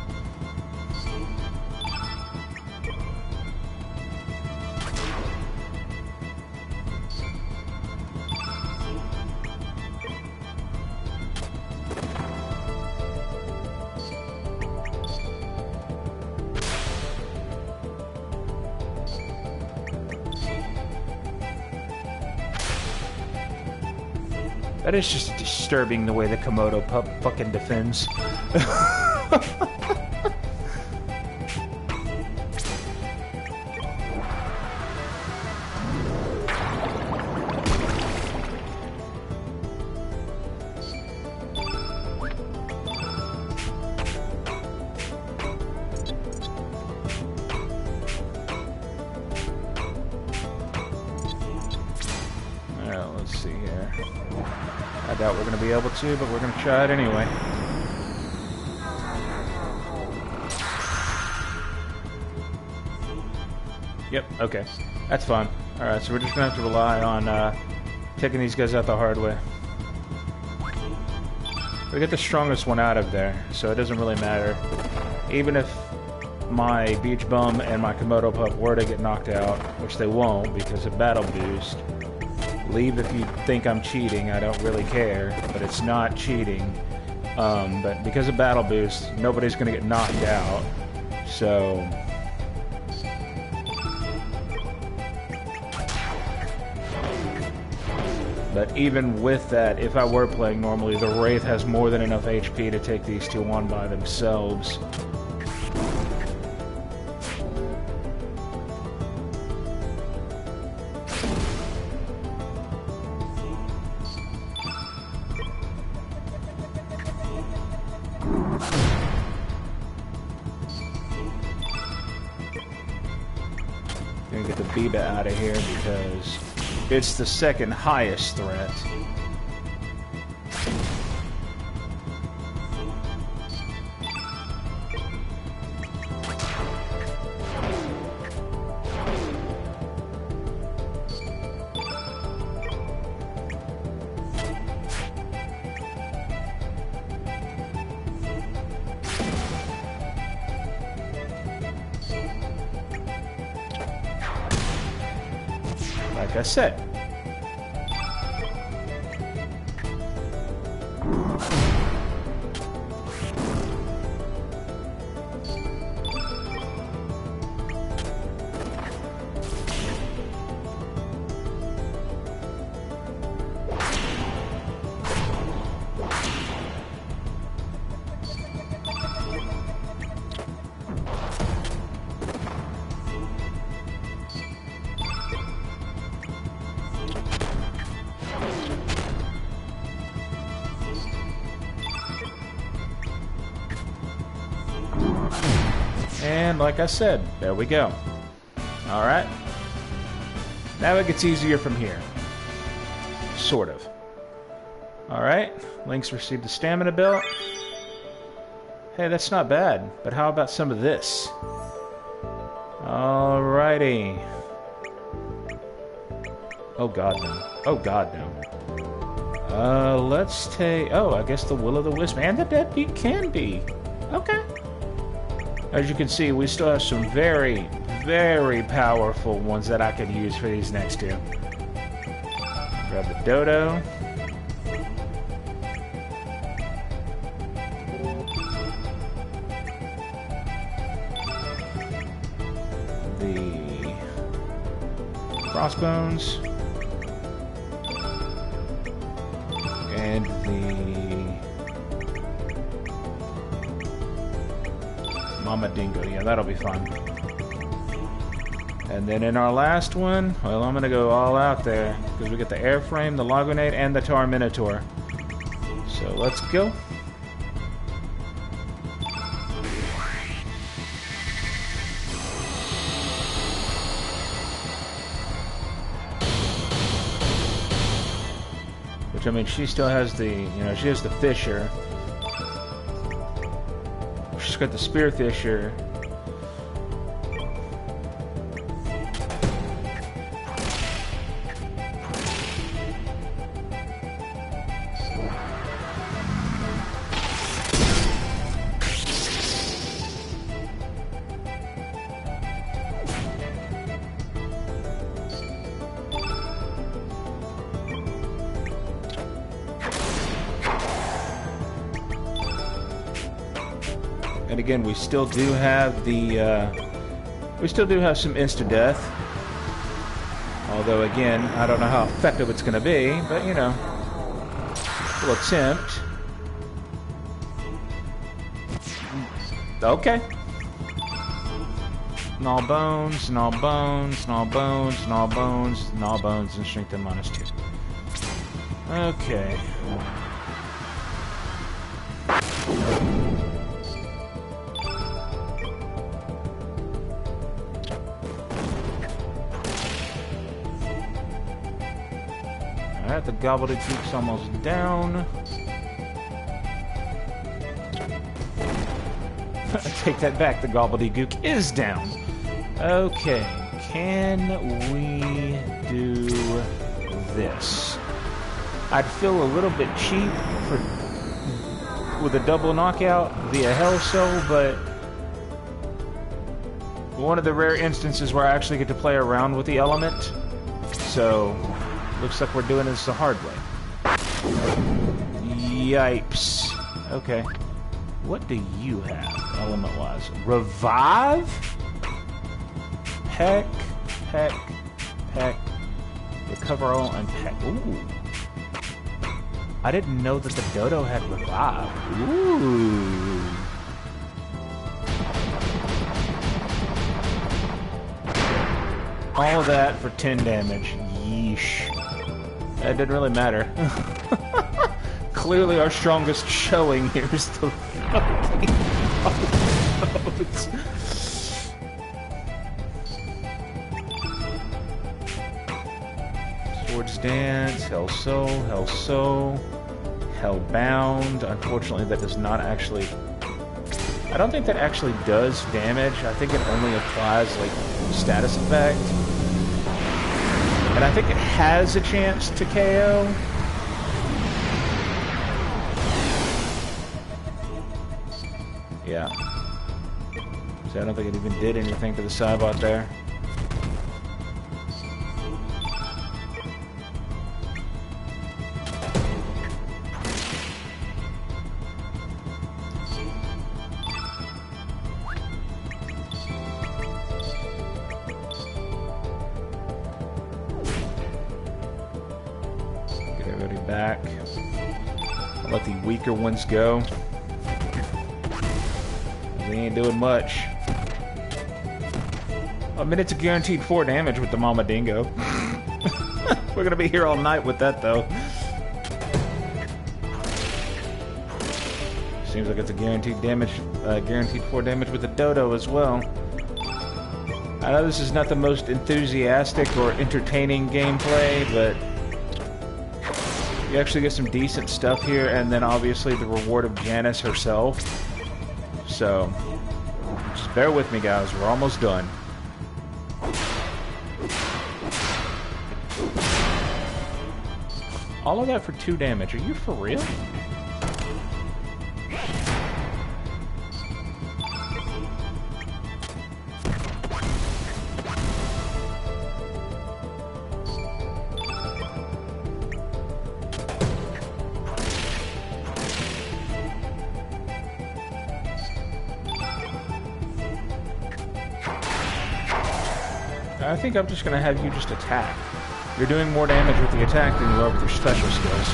That is just disturbing the way the Komodo pup fucking defends. Alright, let's see here. I doubt we're going to be able to, but we're going to try it anyway. Yep, okay. That's fine. Alright, so we're just going to have to rely on taking these guys out the hard way. We get the strongest one out of there, so it doesn't really matter. Even if my Beach Bum and my Komodo Pup were to get knocked out, which they won't because of Battle Boost. Leave if you think I'm cheating, I don't really care, but it's not cheating. But because of Battle Boost, nobody's going to get knocked out. So, But even with that, if I were playing normally, the Wraith has more than enough HP to take these two on by themselves. Gonna get the Biba out of here because it's the second highest threat. Like I said. And like I said, there we go. Alright. Now it gets easier from here. Sort of. Alright. Link's received the stamina belt. Hey, that's not bad. But how about some of this? Alrighty. Oh god, no. Oh god, no. Let's take... Oh, I guess the Will-o'-the-Wisp and the Deadbeat can be. Okay. As you can see, we still have some very, very powerful ones that I could use for these next two. Grab the Dodo. The Crossbones. And the Mama Dingo. Yeah, that'll be fun. And then in our last one, well, I'm gonna go all out there because we get the Airframe, the Lagunate, and the Tar Minotaur. So let's go. Which, I mean, she still has the, you know, she has the Fisher. She's got the Spearfisher. And again, we still do have the, we still do have some insta-death. Although, again, I don't know how effective it's going to be, but, you know, we'll attempt. Okay. Gnaw bones, gnaw bones, gnaw bones, gnaw bones, gnaw bones, and strength and -2. Okay. Alright, the Gobbledygook's almost down. Take that back, the Gobbledygook is down. Okay, can we do this? I'd feel a little bit cheap for with a double knockout via Hell Soul, but one of the rare instances where I actually get to play around with the element. So, looks like we're doing this the hard way. Yipes. Okay. What do you have, element-wise? Revive? Peck, peck, peck. Recover all and peck. Ooh. I didn't know that the dodo had revive. Ooh. All of that for 10 damage. Yeesh. That didn't really matter. Clearly our strongest showing here is the fucking Swords Dance, Hell Soul, Hell Soul, Hellbound. Unfortunately, that does not actually... I don't think that actually does damage. I think it only applies, like, status effect. And I think it has a chance to KO. Yeah. So I don't think it even did anything to the Cybot there. Get everybody back. I'll let the weaker ones go. They ain't doing much. I mean, it's a guaranteed 4 damage with the Mama Dingo. We're gonna be here all night with that, though. Seems like it's a guaranteed damage, guaranteed 4 damage with the Dodo as well. I know this is not the most enthusiastic or entertaining gameplay, but you actually get some decent stuff here, and then obviously the reward of Janice herself. So, just bear with me, guys. We're almost done. All of that for 2 damage. Are you for real? I think I'm just going to have you just attack. You're doing more damage with the attack than you are with your special skills.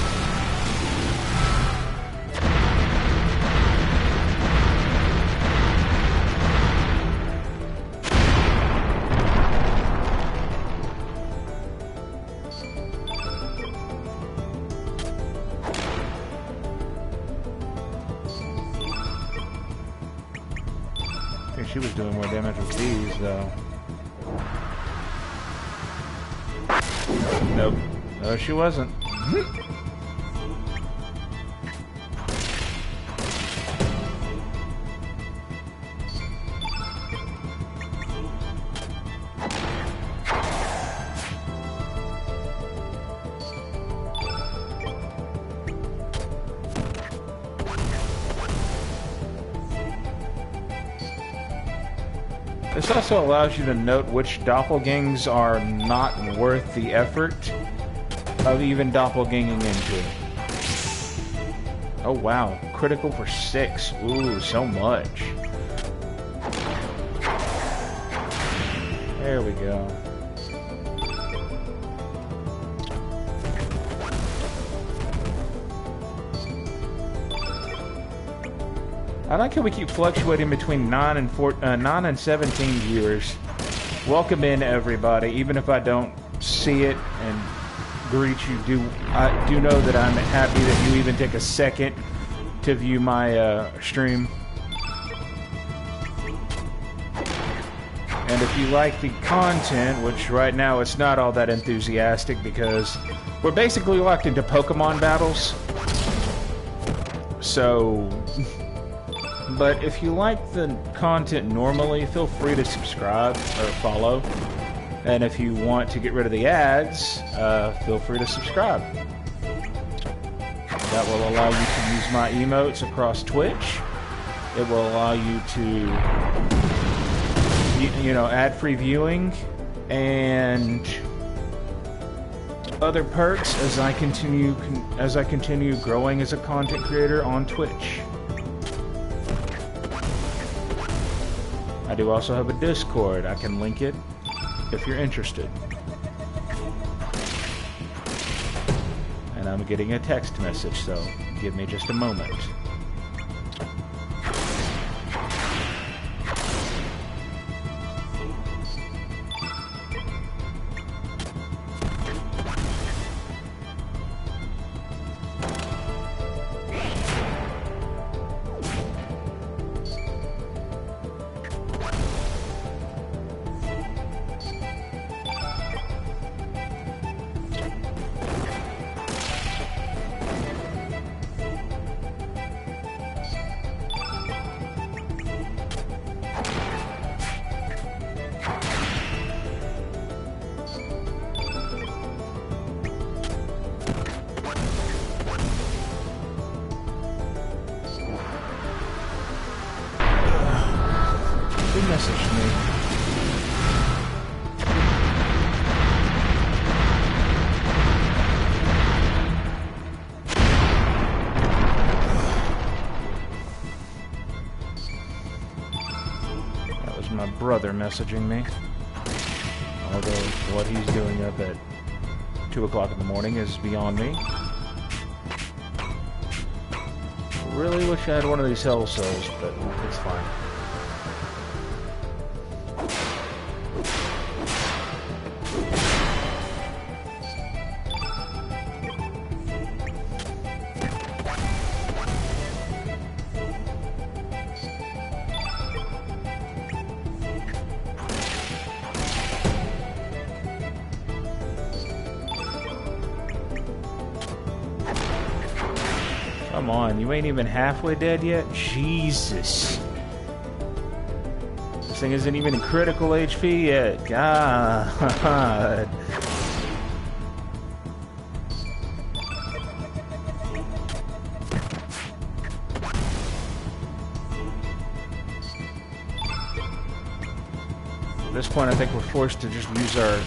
I think she was doing more damage with these, though. Nope. No, she wasn't. This also allows you to note which doppelgangs are not worth the effort of even doppelganging into. Oh wow, critical for 6. Ooh, so much. There we go. I like how we keep fluctuating between 9 and 17 viewers. Welcome in, everybody. Even if I don't see it and greet you, I do know that I'm happy that you even take a second to view my stream. And if you like the content, which right now it's not all that enthusiastic because we're basically locked into Pokemon battles. So... But if you like the content normally, feel free to subscribe or follow. And if you want to get rid of the ads, feel free to subscribe. That will allow you to use my emotes across Twitch. It will allow you to, you know, ad-free viewing and other perks as I continue growing as a content creator on Twitch. I do also have a Discord. I can link it if you're interested. and I'm getting a text message, so give me just a moment. Who messaged me? That was my brother messaging me. Although what he's doing up at 2 o'clock in the morning is beyond me. Really wish I had one of these hell cells, but it's fine. Come on, you ain't even halfway dead yet? Jesus. This thing isn't even in critical HP yet. God. At this point, I think we're forced to just use our...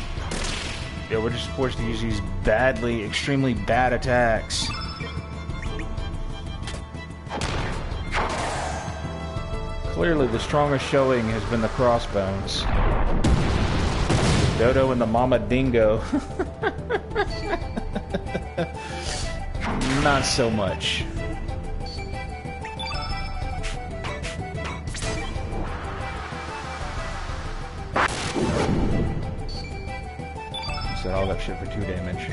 Yeah, we're just forced to use these badly, extremely bad attacks. Clearly, the strongest showing has been the crossbones. Dodo and the Mama Dingo. Not so much. Said all that shit for 2 damage.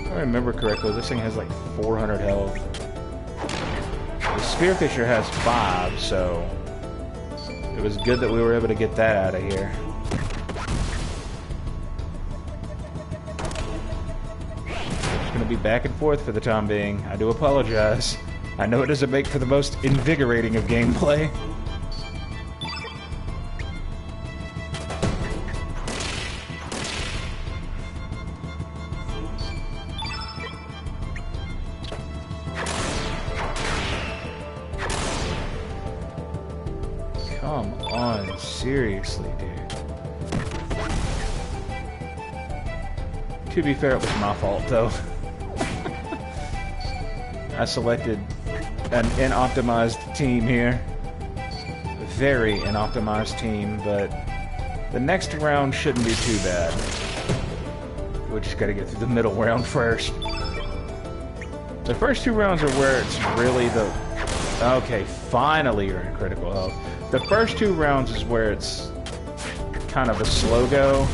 If I remember correctly, this thing has like 400 health. The Spearfisher has 5, so it was good that we were able to get that out of here. Just gonna be back and forth for the time being. I do apologize. I know it doesn't make for the most invigorating of gameplay. Come on, seriously, dude. To be fair, it was my fault, though. I selected an inoptimized team here. A very inoptimized team, but the next round shouldn't be too bad. We just gotta get through the middle round first. The first 2 rounds are where it's really the... Okay, finally you're in critical health. The first 2 rounds is where it's kind of a slow go.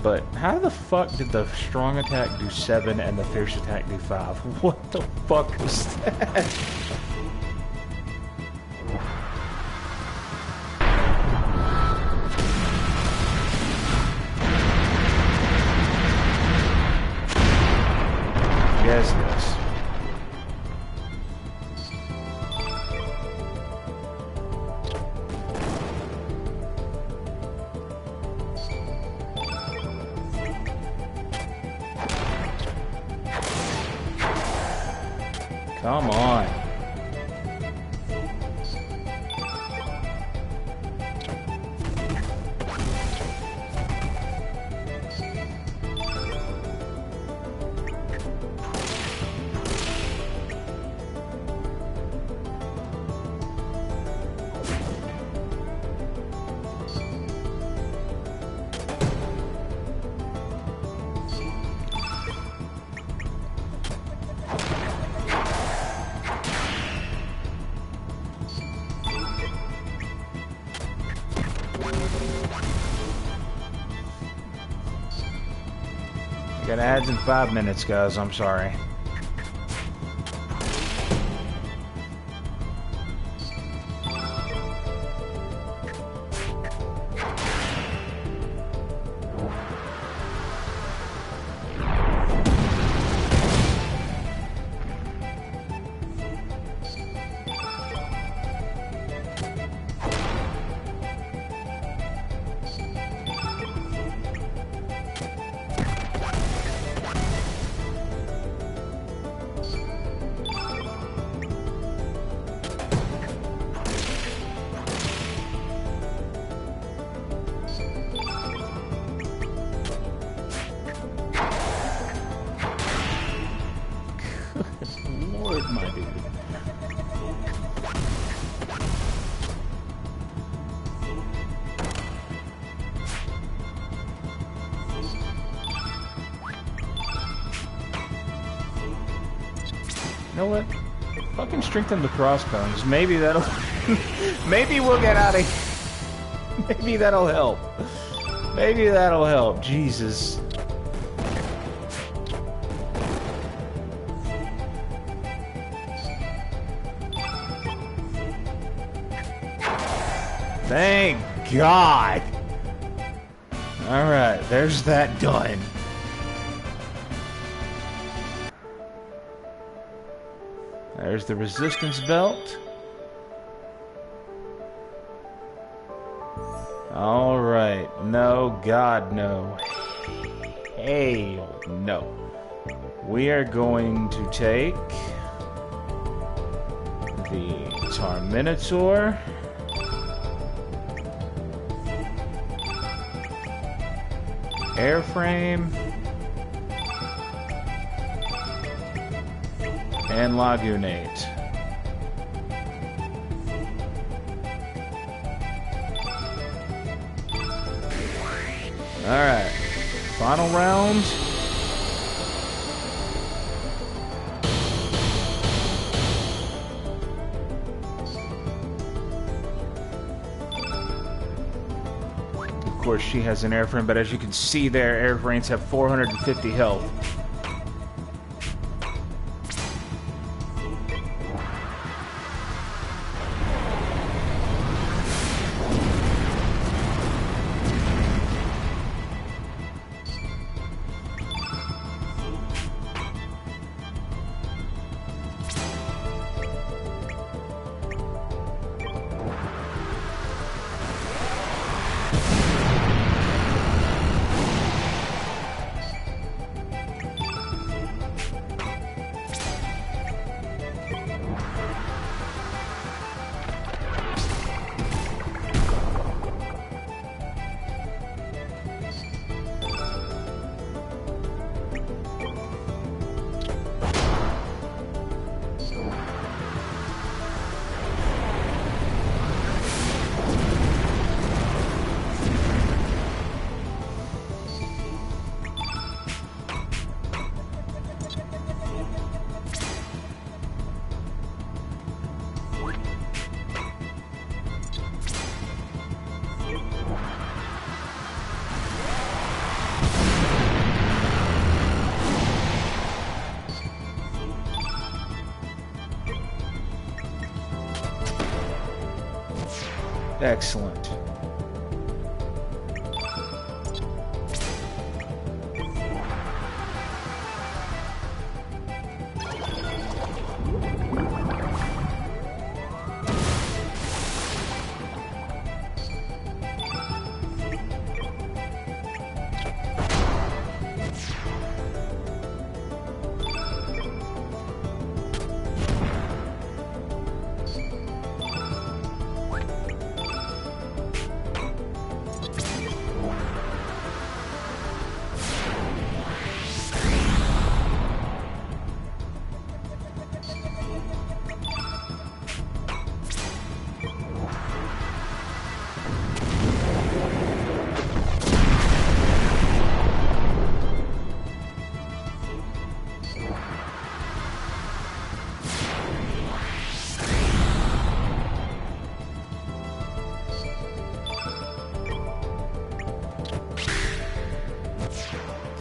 But how the fuck did the strong attack do 7 and the fierce attack do 5? What the fuck was that? Yes, yes. Come on. got ads in 5 minutes, guys. I'm sorry. Lord, my dude. You know what? Fucking strengthen the crossbones. Maybe that'll... Maybe we'll get out of... Maybe that'll help. Maybe that'll help. Jesus. Thank God. Alright, there's that done. There's the resistance belt. Alright, no, God, no. Hell no. We are going to take the Terminator. Airframe. And Lagoonate. Alright. Final round. Of course, she has an airframe, but as you can see there, airframes have 450 health. Excellent.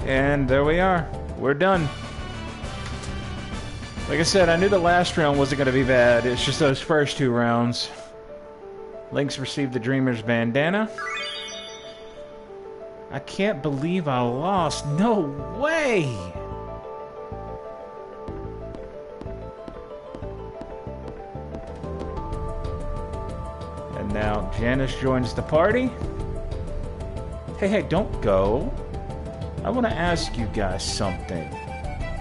And there we are. We're done. Like I said, I knew the last round wasn't going to be bad. It's just those first 2 rounds. Link's received the Dreamer's bandana. I can't believe I lost. No way! And now Janice joins the party. Hey, don't go. I want to ask you guys something.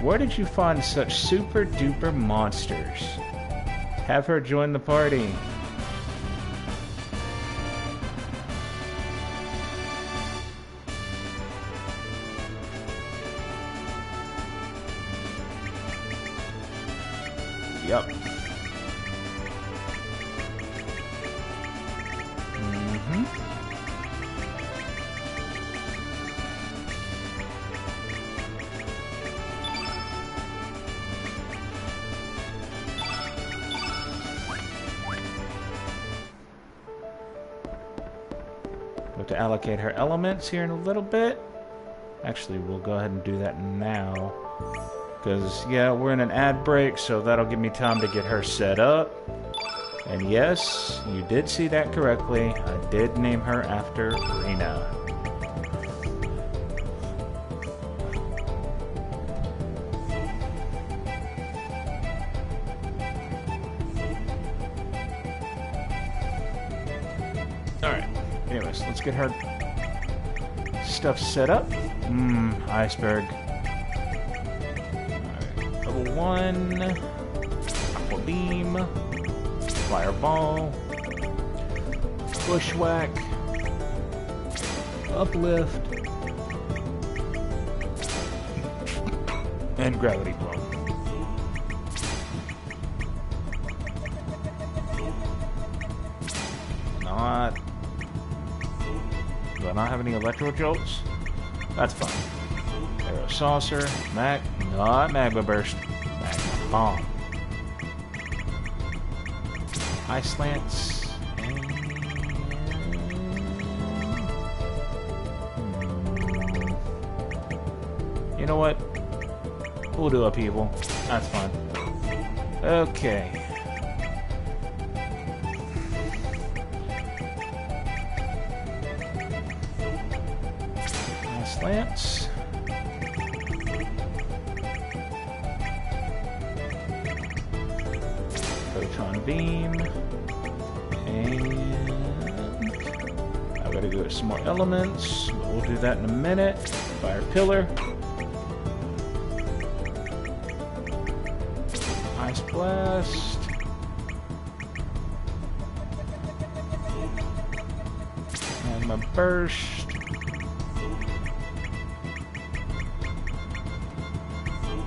Where did you find such super duper monsters? Have her join the party. Yup. We have to allocate her elements here in a little bit. Actually, we'll go ahead and do that now. Because, yeah, we're in an ad break, so that'll give me time to get her set up. And yes, you did see that correctly. I did name her after Rena. Alright, anyways, let's get her stuff set up. Iceberg. Alright, level 1. Aqua Beam. Fireball. Bushwhack. Uplift. And Gravity Blow. Do I not have any Electro Jolts? That's fine. Arrow Saucer. Not Magma Burst. Magma Bomb. Ice Lance. And... You know what? We'll do Upheaval. That's fine. Okay. Ice Lance. Photon Beam. And I've got to go with some more elements, but we'll do that in a minute. Fire Pillar. Ice Blast. Magma Burst.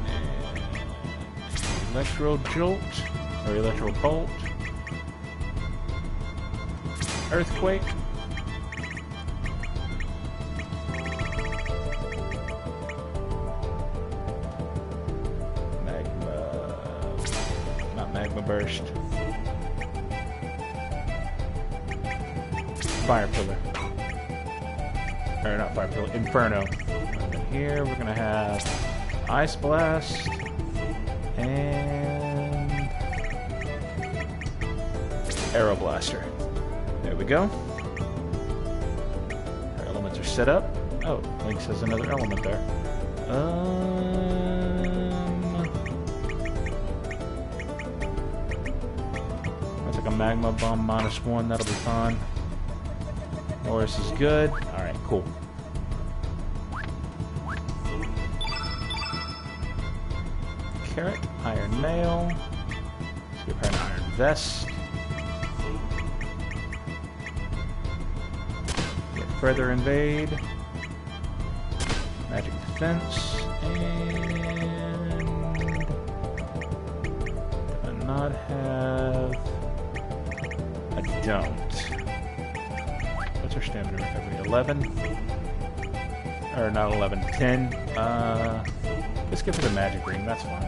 And Electro Jolt. Or Electro Bolt. Earthquake. Not Magma Burst. Fire Pillar. Or not Fire Pillar, Inferno. And then here we're gonna have Ice Blast and Aero Blaster. There we go. Our elements are set up. Oh, Link says another element there. That's like a Magma Bomb -1. That'll be fine. Norris is good. Alright, cool. Carrot, Iron Nail. Let's give her an Iron Vest. Further Invade, Magic Defense, and do I not have? I don't. What's our stamina recovery? 11? Or not 11, 10. Let's give her the Magic Ring, that's fine.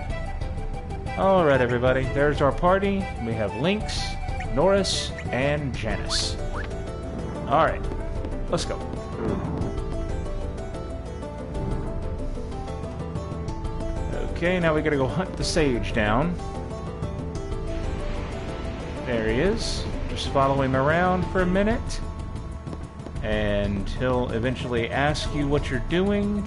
Alright everybody, there's our party. We have Lynx, Norris, and Janice. Alright. Let's go. Okay, now we gotta go hunt the sage down. There he is. Just follow him around for a minute. And he'll eventually ask you what you're doing.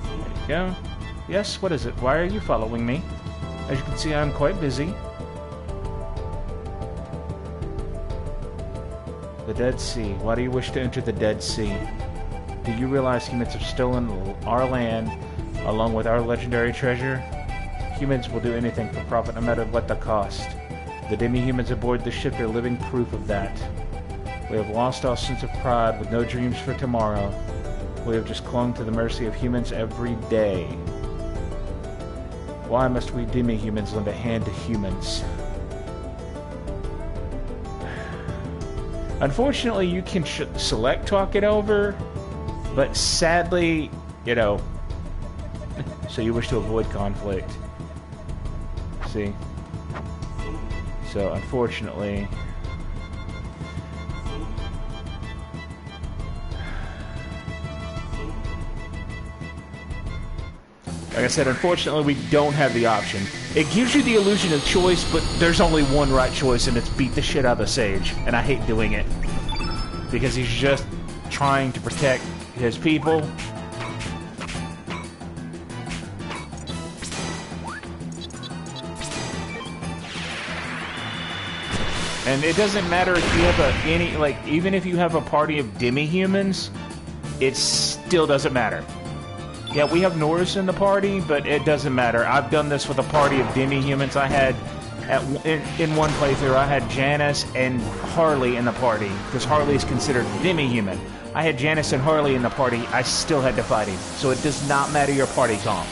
There you go. Yes, what is it? Why are you following me? As you can see, I'm quite busy. The Dead Sea. Why do you wish to enter the Dead Sea? Do you realize humans have stolen our land along with our legendary treasure? Humans will do anything for profit, no matter what the cost. The demi-humans aboard the ship are living proof of that. We have lost our sense of pride with no dreams for tomorrow. We have just clung to the mercy of humans every day. Why must we demi-humans lend a hand to humans? Unfortunately, you can select talk it over, but sadly, you know, so you wish to avoid conflict. See? So, unfortunately... Like I said, unfortunately, we don't have the option. It gives you the illusion of choice, but there's only one right choice, and it's beat the shit out of the sage. And I hate doing it. Because he's just trying to protect his people. And it doesn't matter if you have even if you have a party of demi-humans, it still doesn't matter. Yeah, we have Norris in the party, but it doesn't matter. I've done this with a party of demi-humans. I had, in one playthrough, I had Janice and Harley in the party, because Harley is considered demi-human. I had Janice and Harley in the party. I still had to fight him. So it does not matter your party comp.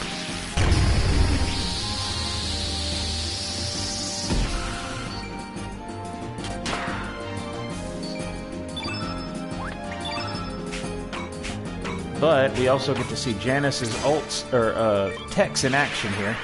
But we also get to see Janice's ults, or techs in action here.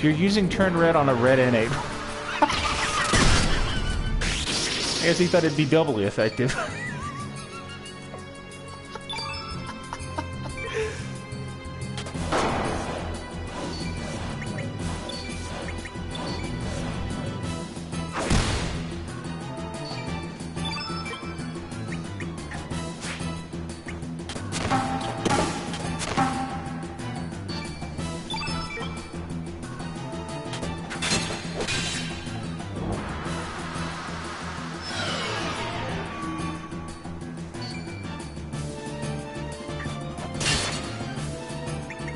You're using turn red on a red innate. I guess he thought it'd be doubly effective.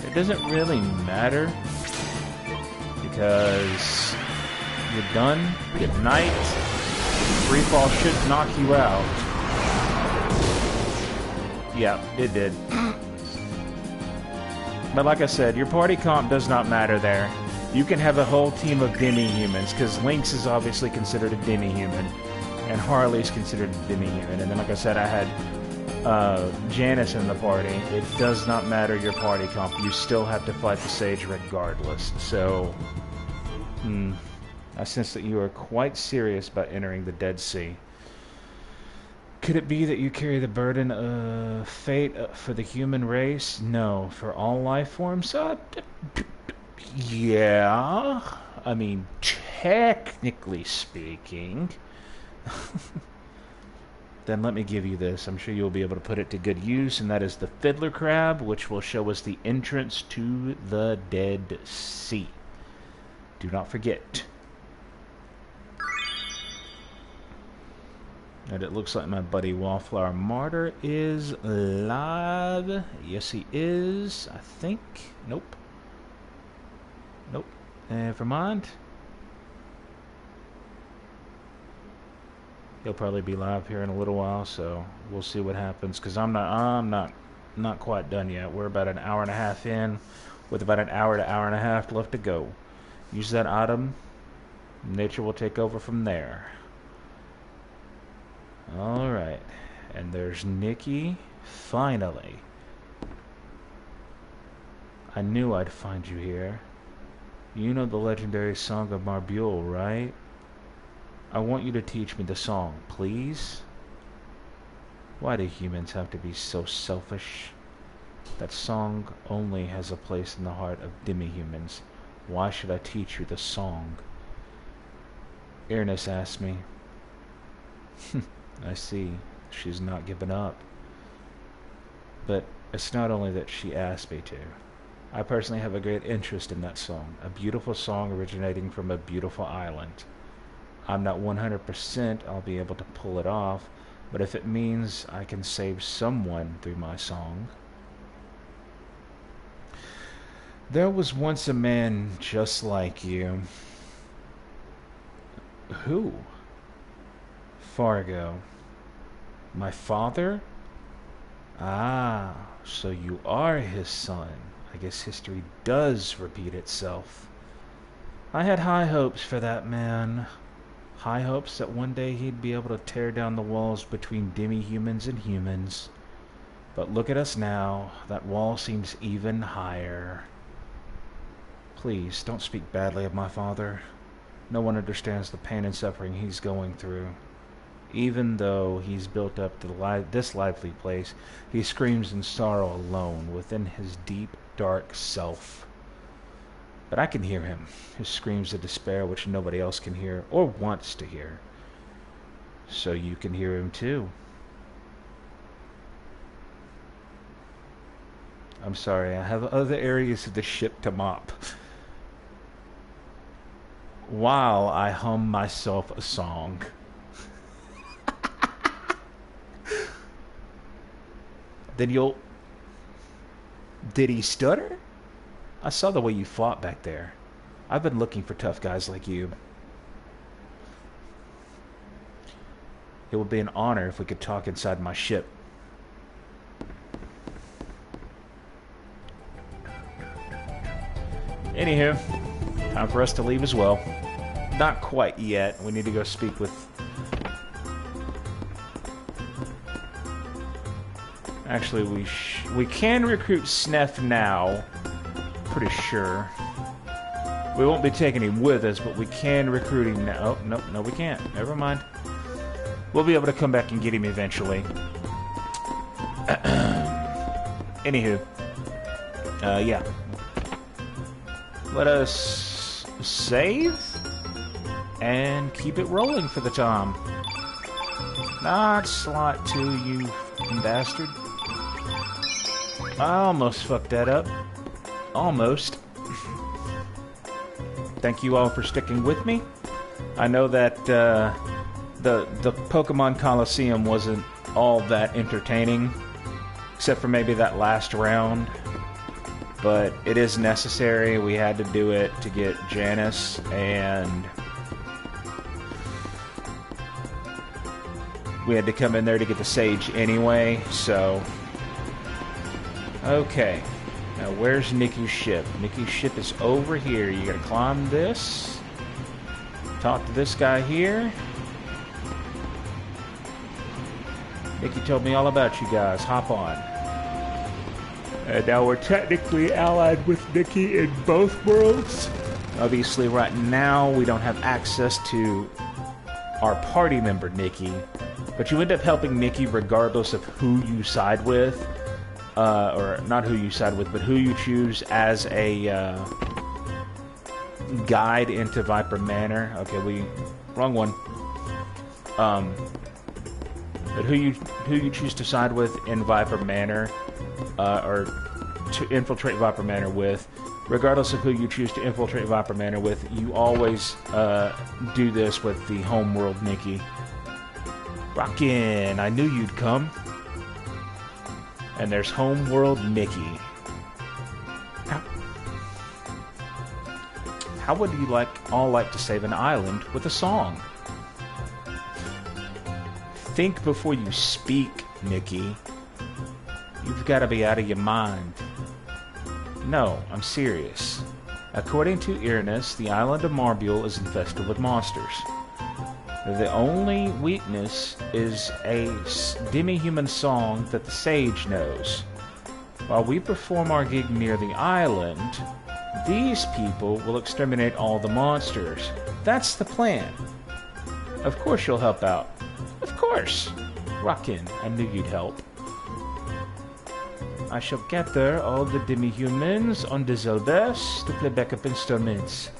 It doesn't really matter because you're done. Good night. Free fall should knock you out. Yeah, it did. But like I said, your party comp does not matter there. You can have a whole team of demi-humans because Lynx is obviously considered a demi-human and Harley's considered a demi-human. And then like I said, I had Janice in the party. It does not matter your party comp. You still have to fight the Sage regardless. So, I sense that you are quite serious about entering the Dead Sea. Could it be that you carry the burden of fate for the human race? No, for all life forms? Yeah. I mean, technically speaking. Then let me give you this. I'm sure you'll be able to put it to good use, and that is the fiddler crab, which will show us the entrance to the Dead Sea. Do not forget. And it looks like my buddy Wallflower Martyr is live. Yes, he is. I think. Nope. Nope. Never mind. He'll probably be live here in a little while, so we'll see what happens. Cause I'm not quite done yet. We're about an hour and a half in, with about an hour to hour and a half left to go. Use that item. Nature will take over from there. Alright, and there's Nikki, finally. I knew I'd find you here. You know the legendary Song of Marbule, right? I want you to teach me the song, please? Why do humans have to be so selfish? That song only has a place in the heart of demi-humans. Why should I teach you the song? Ernest asked me. I see. She's not given up. But it's not only that she asked me to. I personally have a great interest in that song. A beautiful song originating from a beautiful island. I'm not 100% I'll be able to pull it off, but if it means I can save someone through my song. There was once a man just like you. Who? Fargo. My father? Ah, so you are his son. I guess history does repeat itself. I had high hopes for that man. High hopes that one day he'd be able to tear down the walls between demi-humans and humans. But look at us now. That wall seems even higher. Please, don't speak badly of my father. No one understands the pain and suffering he's going through. Even though he's built up this lively place, he screams in sorrow alone within his deep, dark self. But I can hear him, his screams of despair which nobody else can hear or wants to hear. So you can hear him too. I'm sorry, I have other areas of the ship to mop. While I hum myself a song. Then you'll... Did he stutter? I saw the way you fought back there. I've been looking for tough guys like you. It would be an honor if we could talk inside my ship. Anywho, time for us to leave as well. Not quite yet. We need to go speak with... Actually, we can recruit Sneff now. Pretty sure. We won't be taking him with us, but we can recruit him now. Oh, no, we can't. Never mind. We'll be able to come back and get him eventually. Anywho. Yeah. Let us save and keep it rolling for the time. Not slot 2, you bastard. I almost fucked that up. Almost. Thank you all for sticking with me. I know that the Pokemon Coliseum wasn't all that entertaining, except for maybe that last round. But it is necessary. We had to do it to get Janice, and we had to come in there to get the Sage anyway, so... Okay. Now, where's Nikki's ship? Nikki's ship is over here. You gotta climb this. Talk to this guy here. Nikki told me all about you guys. Hop on. And now we're technically allied with Nikki in both worlds. Obviously, right now, we don't have access to our party member, Nikki, But you end up helping Nikki regardless of who you side with. Or not who you side with, but who you choose as a guide into Viper Manor. Okay, wrong one. But who you choose to side with in Viper Manor, or to infiltrate Viper Manor with, regardless of who you choose to infiltrate Viper Manor with, you always do this with the homeworld Nikki. Rockin', I knew you'd come. And there's homeworld Nikki. How would you all like to save an island with a song? Think before you speak, Nikki. You've got to be out of your mind. No, I'm serious. According to Uranus, the island of Marbule is infested with monsters. The only weakness is a demi-human song that the sage knows. While we perform our gig near the island, these people will exterminate all the monsters. That's the plan. Of course you'll help out. Of course. Rockin', I knew you'd help. I shall gather all the demi-humans on the Zeldas to play backup instruments.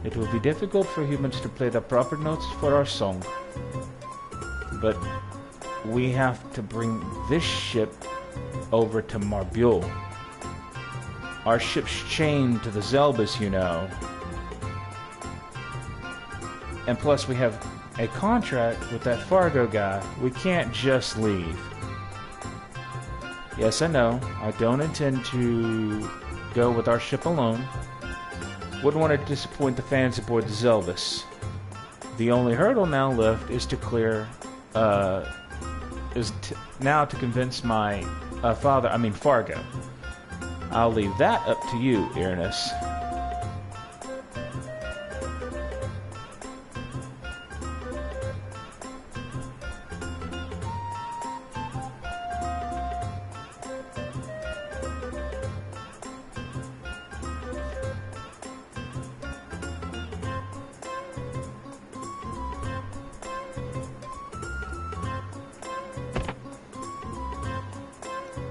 It will be difficult for humans to play the proper notes for our song. But we have to bring this ship over to Marbule. Our ship's chained to the Zelbas, you know. And plus we have a contract with that Fargo guy. We can't just leave. Yes, I know. I don't intend to go with our ship alone. Wouldn't want to disappoint the fans aboard the Zelbas. The only hurdle now left is to clear, now to convince my Fargo. I'll leave that up to you, Uranus.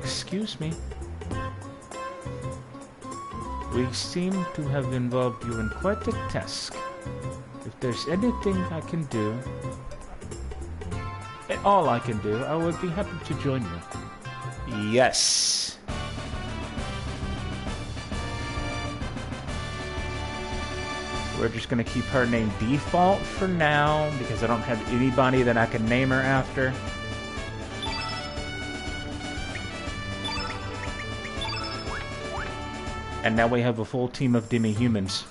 Excuse me. We seem to have involved you in quite a task. If there's anything I can do, and all I can do, I would be happy to join you. Yes. We're just gonna keep her name default for now, because I don't have anybody that I can name her after. And now we have a full team of demi-humans.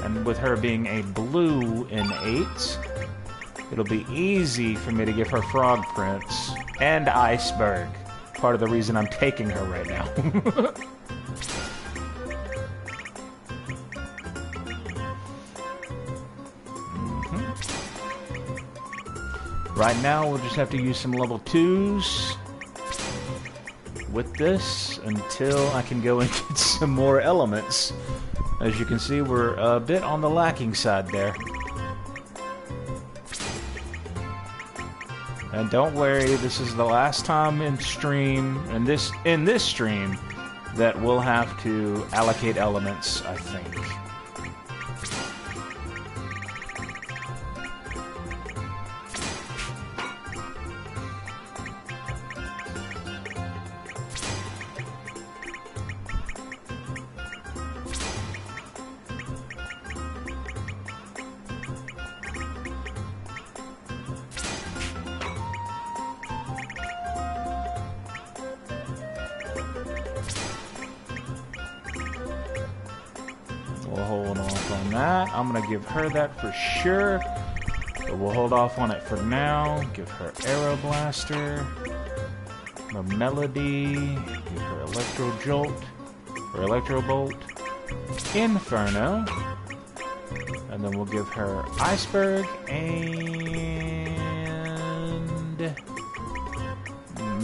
And with her being a blue in 8, it'll be easy for me to give her Frog Prince and Iceberg. Part of the reason I'm taking her right now. Right now, we'll just have to use some level 2s with this until I can go and get some more elements. As you can see, we're a bit on the lacking side there. And don't worry, this is the last time in this stream that we'll have to allocate elements, I think. We'll hold off on that. I'm going to give her that for sure. But we'll hold off on it for now. Give her Arrow Blaster. Her Melody. Give her Electro Jolt. Or Electro Bolt. Inferno. And then we'll give her Iceberg and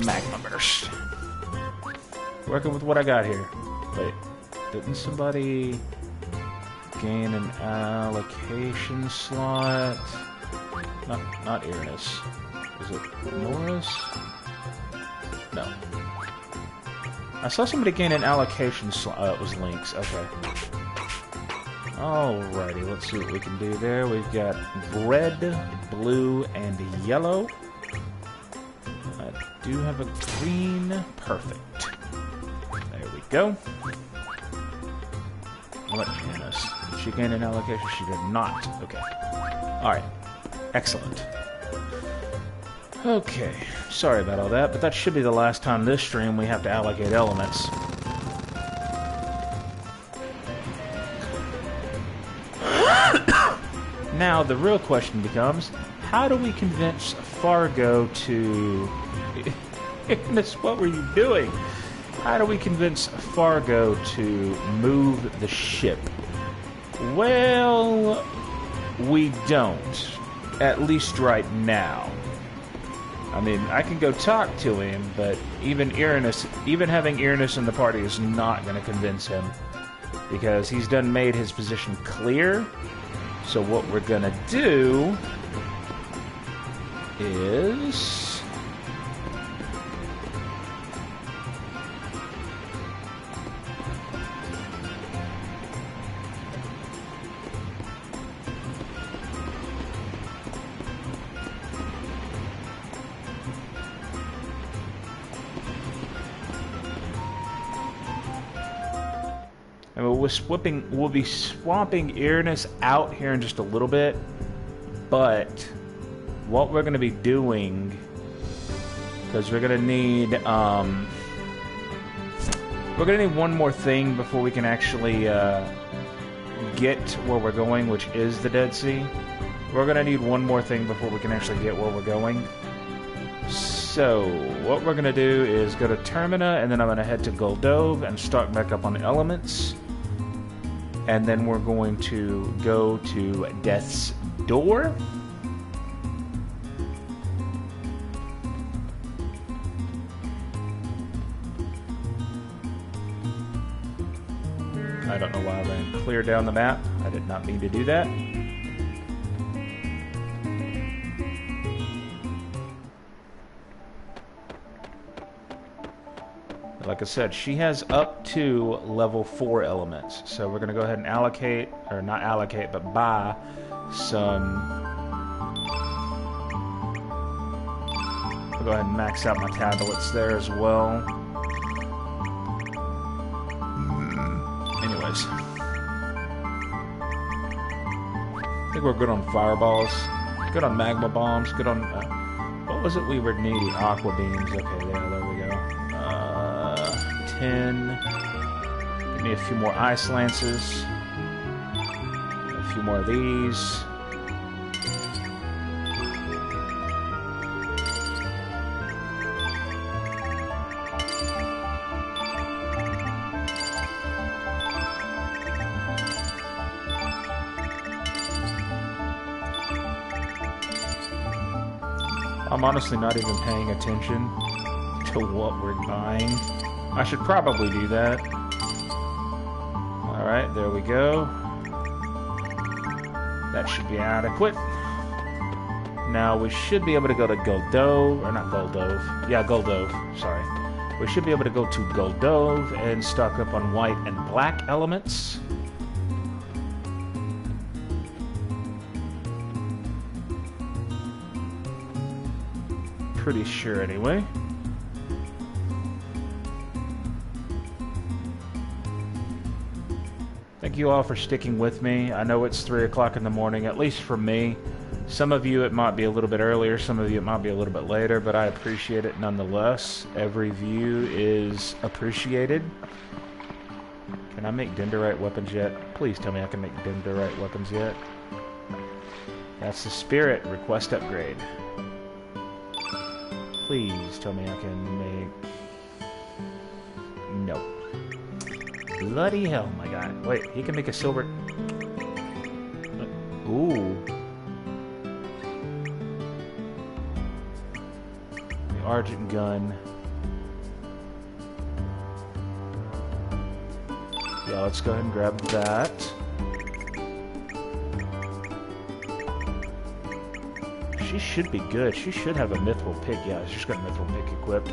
magma burst. Working with what I got here. Wait, didn't somebody gain an allocation slot? Not Uranus. Is it Norris? No. I saw somebody gain an allocation slot. It was Lynx. Okay. Alrighty, let's see what we can do there. We've got red, blue, and yellow. I do have a green. Perfect. There we go. What about Janice? Did she gain an allocation? She did not. Okay. Alright. Excellent. Okay. Sorry about all that, but that should be the last time this stream we have to allocate elements. Now, the real question becomes, how do we convince Fargo to... Ignis, what were you doing? How do we convince Fargo to move the ship? Well, we don't. At least right now. I mean, I can go talk to him, but even having Uranus in the party is not going to convince him. Because he's done made his position clear. So what we're going to do is... and we'll be swapping Uranus out here in just a little bit, but what we're going to be doing, because we're going to need one more thing before we can actually get where we're going, which is the Dead Sea. We're going to need one more thing before we can actually get where we're going. So what we're going to do is go to Termina, and then I'm going to head to Goldove and start back up on the elements. And then we're going to go to Death's Door. I don't know why I ran clear down the map. I did not mean to do that. Like I said, she has up to level 4 elements. So we're going to go ahead and allocate, or not allocate, but buy some... I'll go ahead and max out my tablets there as well. Anyways. I think we're good on fireballs. Good on magma bombs. Good on... what was it we were needing? Aqua beams. Okay, there we go. 10. Give me a few more ice lances. A few more of these. I'm honestly not even paying attention to what we're buying. I should probably do that. Alright, there we go. That should be adequate. Now we should be able to go to Goldove, or not Goldove. Yeah, Goldove, sorry. We should be able to go to Goldove and stock up on white and black elements. Pretty sure anyway. Thank you all for sticking with me. I know it's 3 o'clock in the morning, at least for me. Some of you it might be a little bit earlier, some of you it might be a little bit later, but I appreciate it nonetheless. Every view is appreciated. Can I make dendrite weapons yet? Please tell me I can make dendrite weapons yet. That's the spirit. Request upgrade. Please tell me I can make... No. Bloody hell, my guy. Wait, he can make a silver... Ooh. Argent gun. Yeah, let's go ahead and grab that. She should be good. She should have a mithril pick. Yeah, she's got a mithril pick equipped.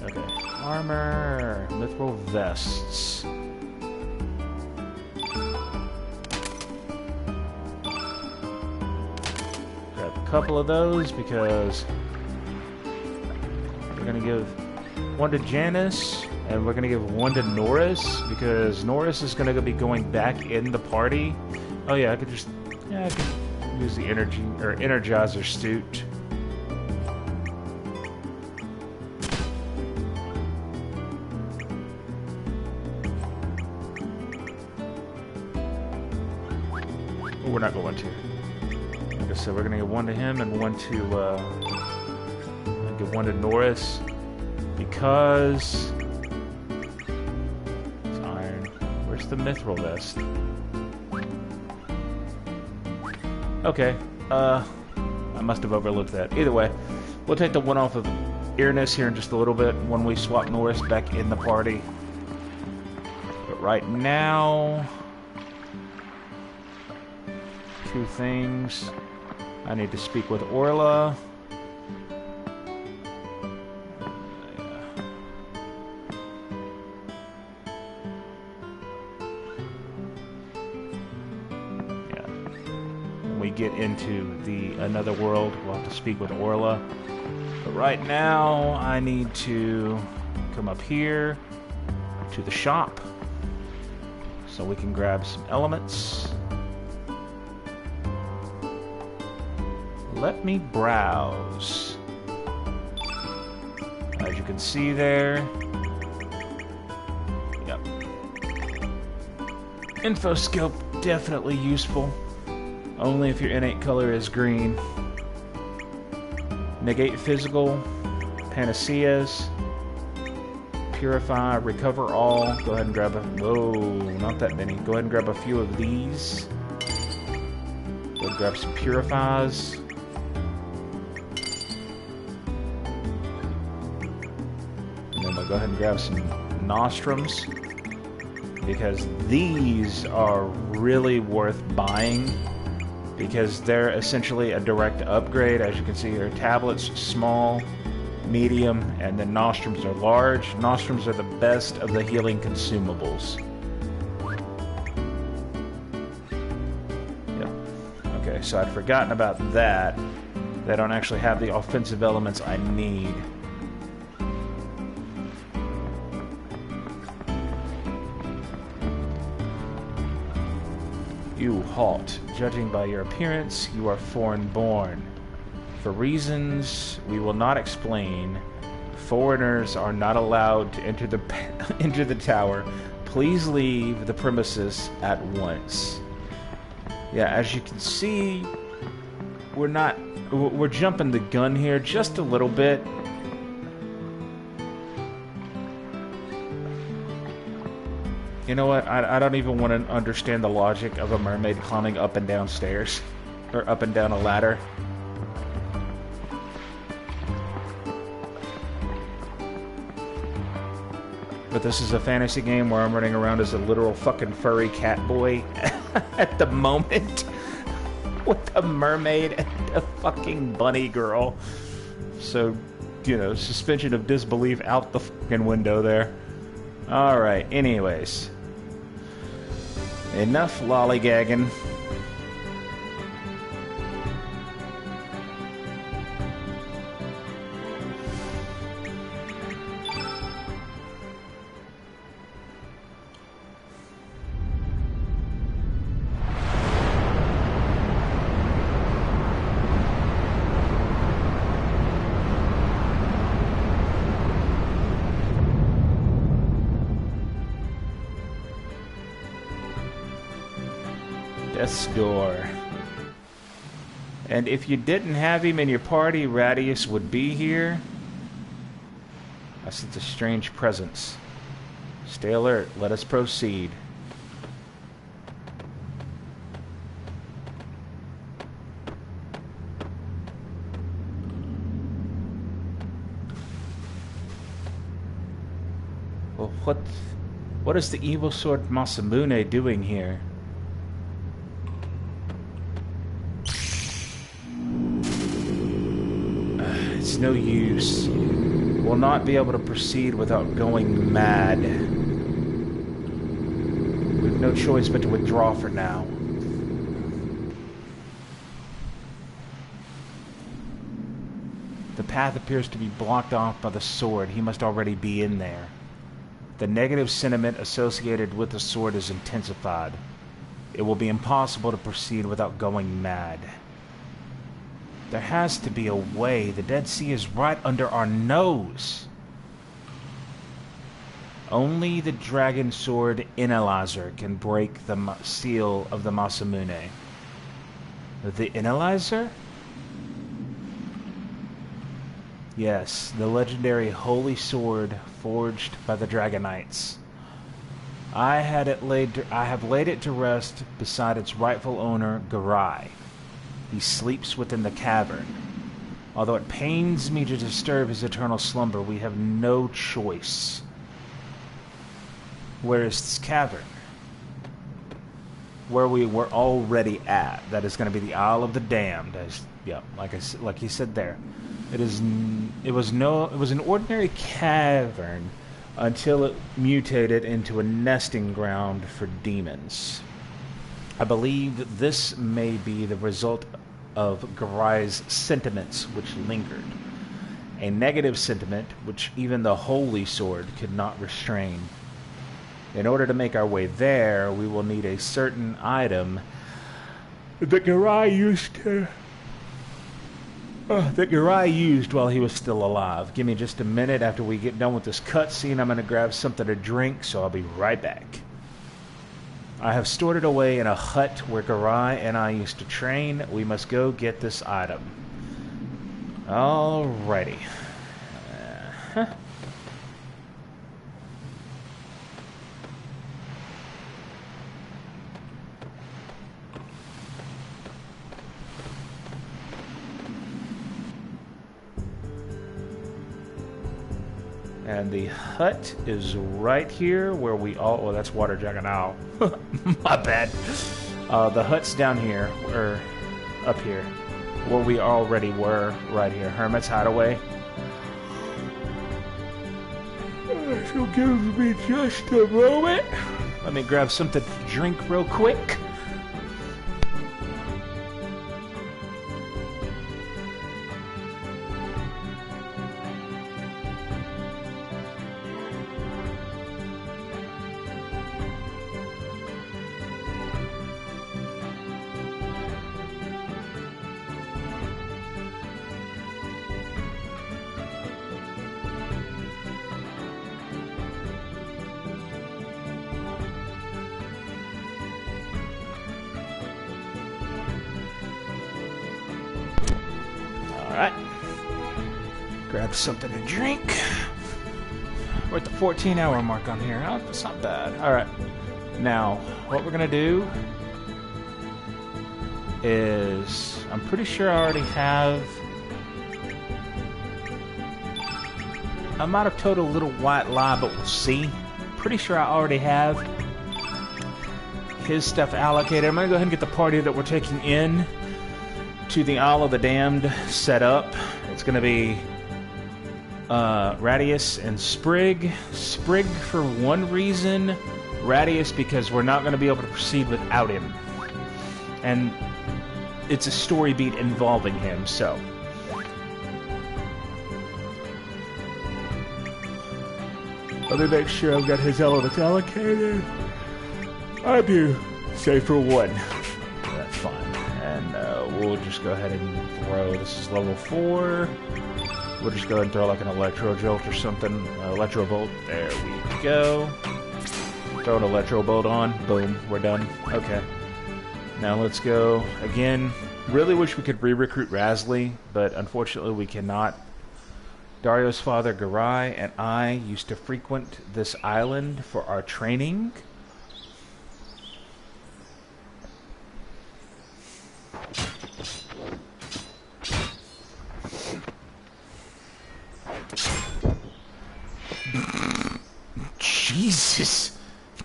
Okay. Armor. Mithril vests. Grab a couple of those because we're going to give one to Janice and we're going to give one to Norris because Norris is going to be going back in the party. Oh yeah, I could just... Yeah, I could use the energy or Energizer suit. We're not going to. Like I said, we're gonna give one to him and one to give one to Norris because it's iron. Where's the mithril vest? Okay, I must have overlooked that. Either way, we'll take the one off of Earnest here in just a little bit when we swap Norris back in the party. But right now, two things. I need to speak with Orla. Get into the another world, we'll have to speak with Orla. But right now, I need to come up here to the shop so we can grab some elements. Let me browse. As you can see there, yep. Info scope definitely useful. Only if your innate color is green. Negate physical, panaceas, purify, recover all. Go ahead and grab a... Whoa, not that many. Go ahead and grab a few of these. Go ahead and grab some purifies. And then we'll go ahead and grab some nostrums. Because these are really worth buying. Because they're essentially a direct upgrade. As you can see here, tablets small, medium, and then nostrums are large. Nostrums are the best of the healing consumables. Yep. Okay, so I'd forgotten about that. They don't actually have the offensive elements I need. You halt. Judging by your appearance, you are foreign-born. For reasons we will not explain, foreigners are not allowed to enter the tower. Please leave the premises at once. Yeah, as you can see, we're jumping the gun here just a little bit. You know what? I don't even want to understand the logic of a mermaid climbing up and down stairs. Or up and down a ladder. But this is a fantasy game where I'm running around as a literal fucking furry cat boy at the moment. With a mermaid and a fucking bunny girl. So, you know, suspension of disbelief out the fucking window there. Alright, anyways. Enough lollygagging. Death's Door. And if you didn't have him in your party, Radius would be here. I sense a strange presence. Stay alert. Let us proceed. What? What is the evil sword Masamune doing here? It's no use. We'll not be able to proceed without going mad. We've no choice but to withdraw for now. The path appears to be blocked off by the sword. He must already be in there. The negative sentiment associated with the sword is intensified. It will be impossible to proceed without going mad. There has to be a way. The Dead Sea is right under our nose. Only the dragon sword Analyzer can break the seal of the Masamune. The Analyzer? Yes, the legendary holy sword forged by the Dragonites. I have laid it to rest beside its rightful owner, Garai. He sleeps within the cavern. Although it pains me to disturb his eternal slumber, we have no choice. Where is this cavern? Where we were already at. That is going to be the Isle of the Damned. Like he said there. It was an ordinary cavern until it mutated into a nesting ground for demons. I believe that this may be the result of Garai's sentiments which lingered. A negative sentiment which even the Holy Sword could not restrain. In order to make our way there, we will need a certain item that Garai used while he was still alive. Give me just a minute after we get done with this cutscene. I'm going to grab something to drink, so I'll be right back. I have stored it away in a hut where Garai and I used to train. We must go get this item. Alrighty. And the hut is right here where we all... Oh, that's Water Dragon Owl. My bad. The hut's down here, or up here, where we already were, right here. Hermit's Hideaway. So give me just a moment. Let me grab something to drink real quick. Alright. Grab something to drink. We're at the 14-hour mark on here. Oh, that's not bad. Alright. Now, what we're going to do is... I'm pretty sure I already have... I might have told a little white lie, but we'll see. Pretty sure I already have his stuff allocated. I'm going to go ahead and get the party that we're taking in to the Isle of the Damned set up. It's going to be Radius and Sprig. Sprig for one reason, Radius because we're not going to be able to proceed without him. And it's a story beat involving him, so... Let me make sure I've got his elements allocated. I do. Say for one. That's fine. And we'll just go ahead and throw... This is level 4. We'll just go ahead and throw like an Electro Jolt or something. Electro Bolt. There we go. Throw an Electro Bolt on. Boom. We're done. Okay. Now let's go. Again, really wish we could re-recruit Rasley, but unfortunately we cannot. Dario's father, Garai, and I used to frequent this island for our training. Jesus!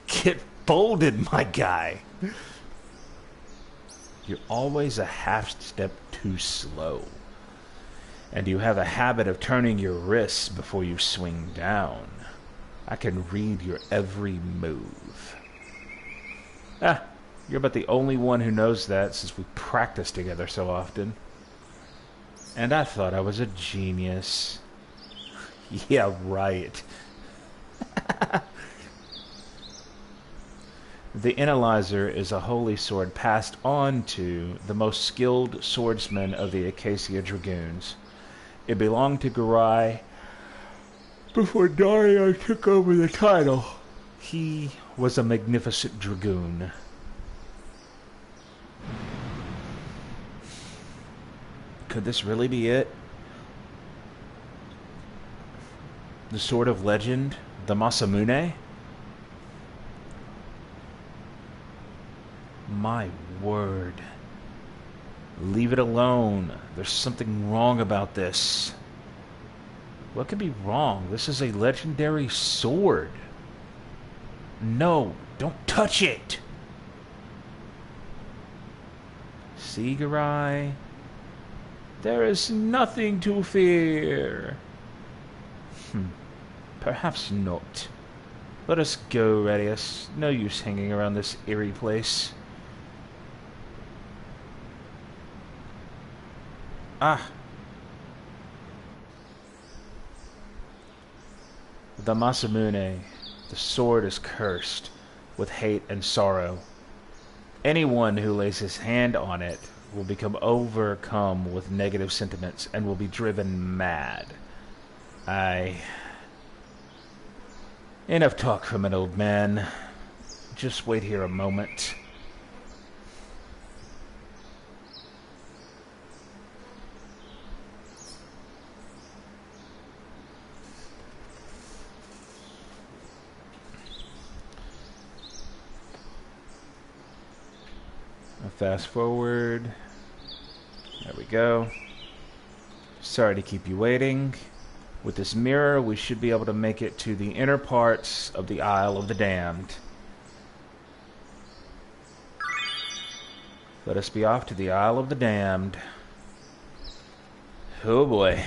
Get folded, my guy! You're always a half step too slow. And you have a habit of turning your wrists before you swing down. I can read your every move. Ah, you're about the only one who knows that since we practice together so often. And I thought I was a genius. Yeah, right. The Analyzer is a holy sword passed on to the most skilled swordsman of the Acacia Dragoons. It belonged to Garai before Dario took over the title. He was a magnificent dragoon. Could this really be it? The Sword of Legend? The Masamune? My word. Leave it alone. There's something wrong about this. What could be wrong? This is a legendary sword. No, don't touch it. See, Garai? There is nothing to fear. Perhaps not. Let us go, Radius. No use hanging around this eerie place. Ah. The Masamune. The sword is cursed with hate and sorrow. Anyone who lays his hand on it will become overcome with negative sentiments and will be driven mad. Enough talk from an old man. Just wait here a moment. Fast forward. There we go. Sorry to keep you waiting. With this mirror, we should be able to make it to the inner parts of the Isle of the Damned. Let us be off to the Isle of the Damned. Oh boy.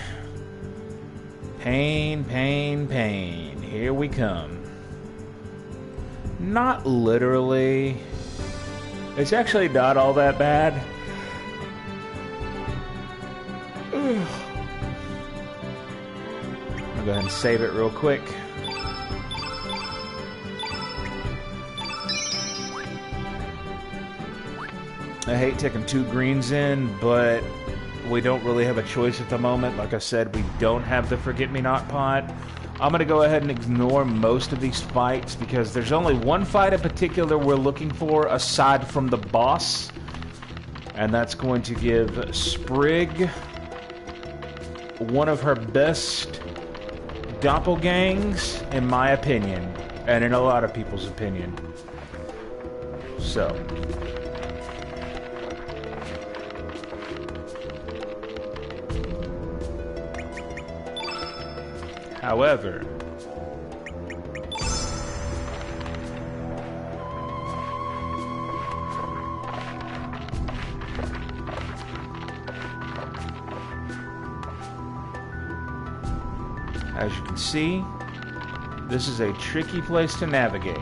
Pain, pain, pain. Here we come. Not literally. It's actually not all that bad. I'll go ahead and save it real quick. I hate taking 2 greens in, but we don't really have a choice at the moment. Like I said, we don't have the Forget-Me-Not pot. I'm going to go ahead and ignore most of these fights because there's only one fight in particular we're looking for aside from the boss. And that's going to give Sprig one of her best doppelgangs, in my opinion, and in a lot of people's opinion. So. However, as you can see, this is a tricky place to navigate.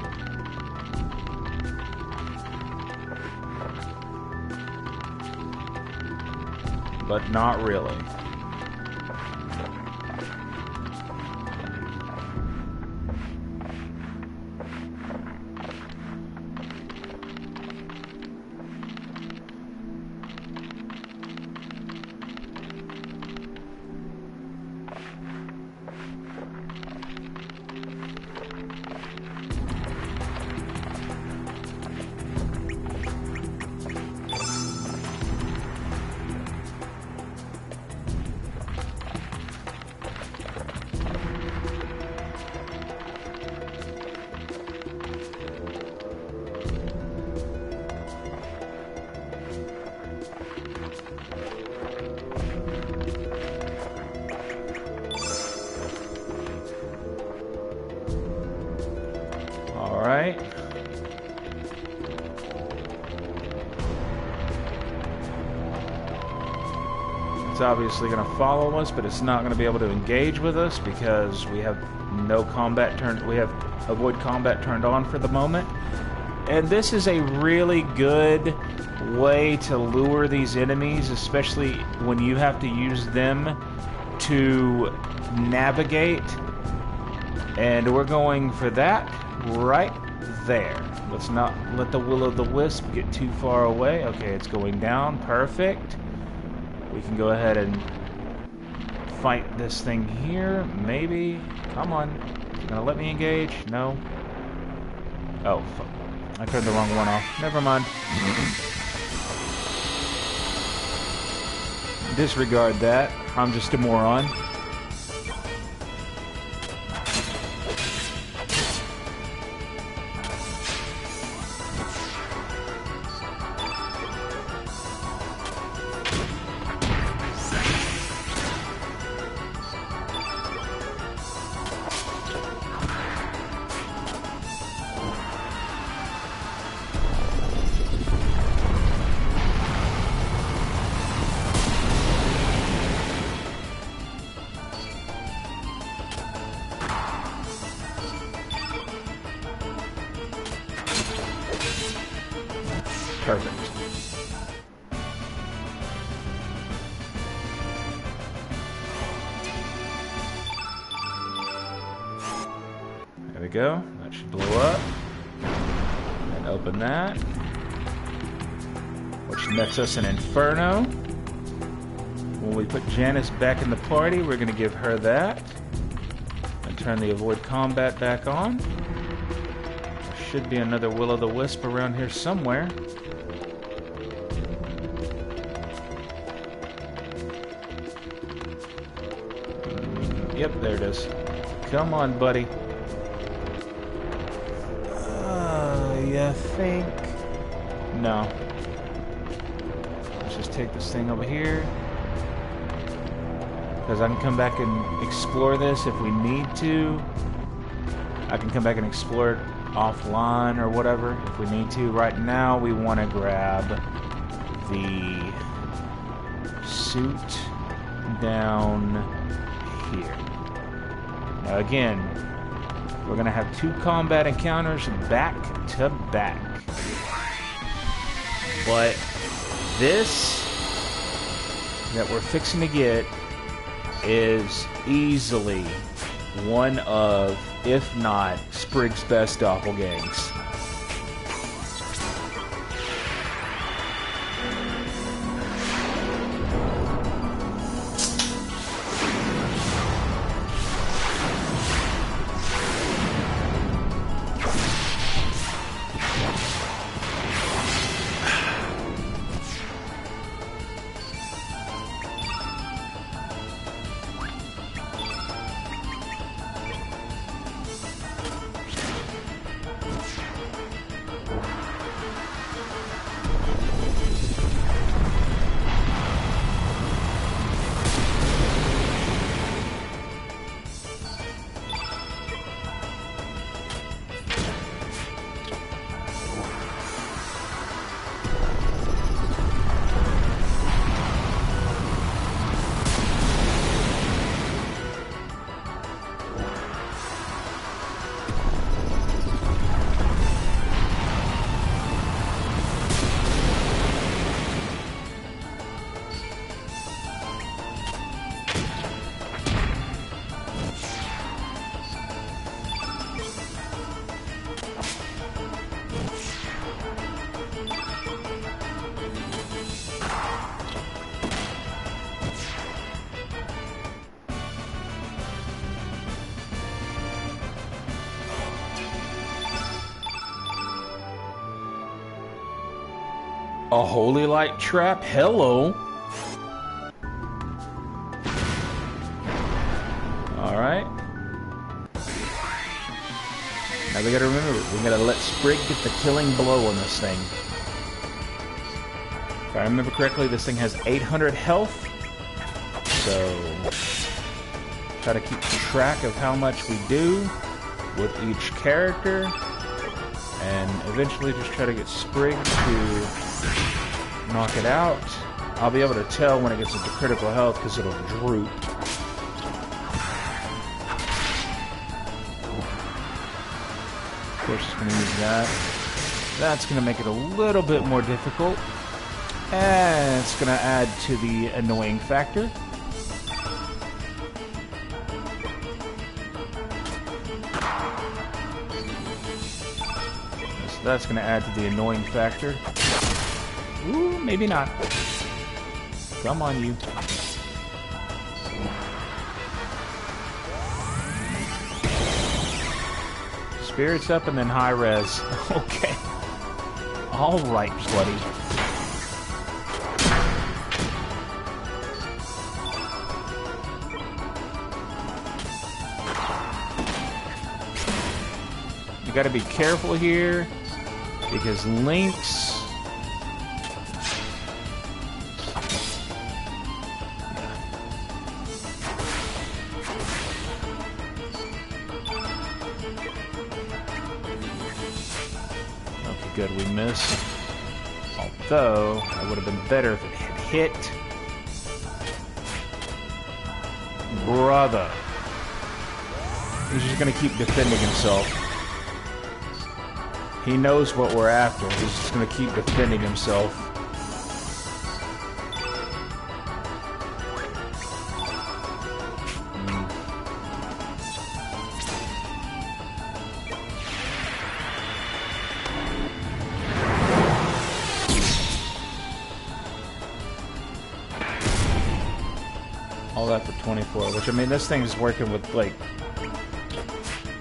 But not really. It's obviously going to follow us, but it's not going to be able to engage with us because we have no combat turned. We have avoid combat turned on for the moment. And this is a really good way to lure these enemies, especially when you have to use them to navigate. And we're going for that right there. Let's not let the will-o'-the-wisp get too far away. Okay, it's going down. Perfect. We can go ahead and fight this thing here. Maybe. Come on. Is it gonna let me engage? No. Oh, fuck. I turned the wrong one off. Never mind. Disregard that. I'm just a moron. Perfect. There we go. That should blow up. And open that. Which nets us an Inferno. When we put Janice back in the party, we're going to give her that. And turn the avoid combat back on. There should be another will-o'-the-wisp around here somewhere. Yep, there it is. Come on, buddy. You think? No. Let's just take this thing over here. Because I can come back and explore this if we need to. I can come back and explore it offline or whatever if we need to. Right now, we want to grab the suit down here. Now again, we're going to have 2 combat encounters back to back. But this that we're fixing to get is easily one of, if not, Sprig's best doppelgangs. A holy light trap? Hello. Alright. Now we gotta remember, we gotta let Sprig get the killing blow on this thing. If I remember correctly, this thing has 800 health. So, try to keep track of how much we do with each character. And eventually just try to get Sprig to knock it out. I'll be able to tell when it gets into critical health because it'll droop. Of course, it's going to use that. That's going to make it a little bit more difficult. And it's going to add to the annoying factor. So that's going to add to the annoying factor. Ooh, maybe not. Come on, you. Spirits up and then high res. Okay. Alright, buddy. You gotta be careful here because Link's good, we missed. Although, it would have been better if it had hit. Brother. He's just going to keep defending himself. He knows what we're after. He's just going to keep defending himself. All that for 24, which, I mean, this thing is working with, like,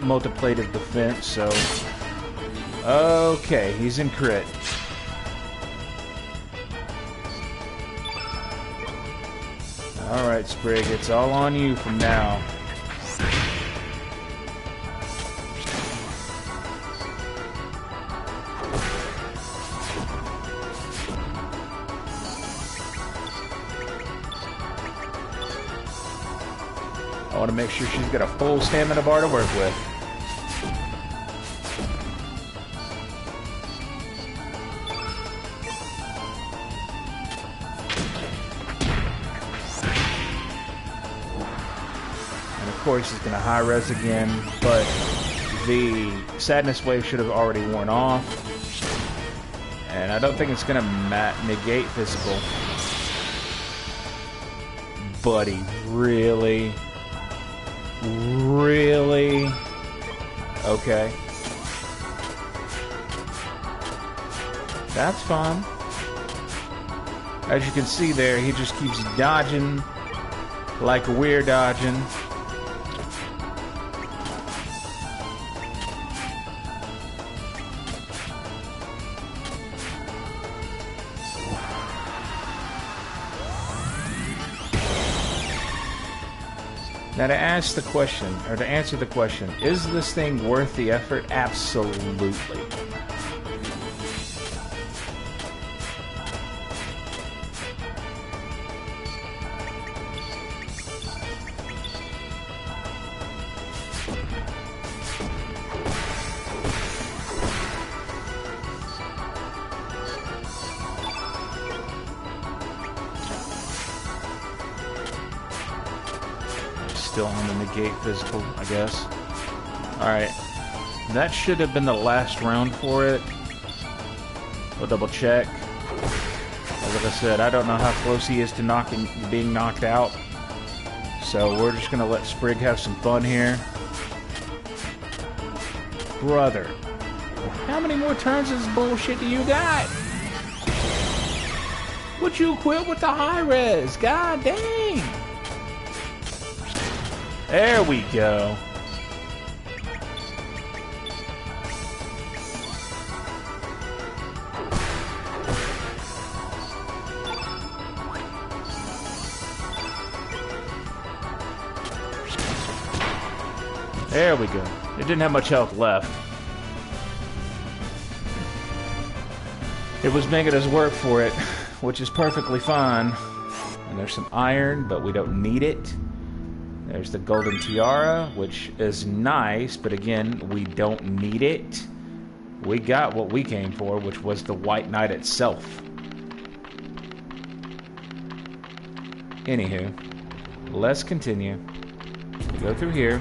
multiplative defense, so... Okay, he's in crit. Alright, Sprig, it's all on you from now. I want to make sure she's got a full stamina bar to work with. And of course, he's going to high res again, but the sadness wave should have already worn off. And I don't think it's going to negate physical. Buddy, really? Really? Okay. That's fine. As you can see there, he just keeps dodging like we're dodging. Now to ask the question, or to answer the question, is this thing worth the effort? Absolutely. Still on the negate physical, I guess. Alright. That should have been the last round for it. We'll double check. Like I said, I don't know how close he is to being knocked out. So we're just going to let Sprig have some fun here. Brother. How many more turns of this bullshit do you got? Would you quit with the high res? God dang! There we go. There we go. It didn't have much health left. It was making us work for it, which is perfectly fine. And there's some iron, but we don't need it. There's the golden tiara, which is nice, but again, we don't need it. We got what we came for, which was the white knight itself. Anywho, let's continue. Go through here.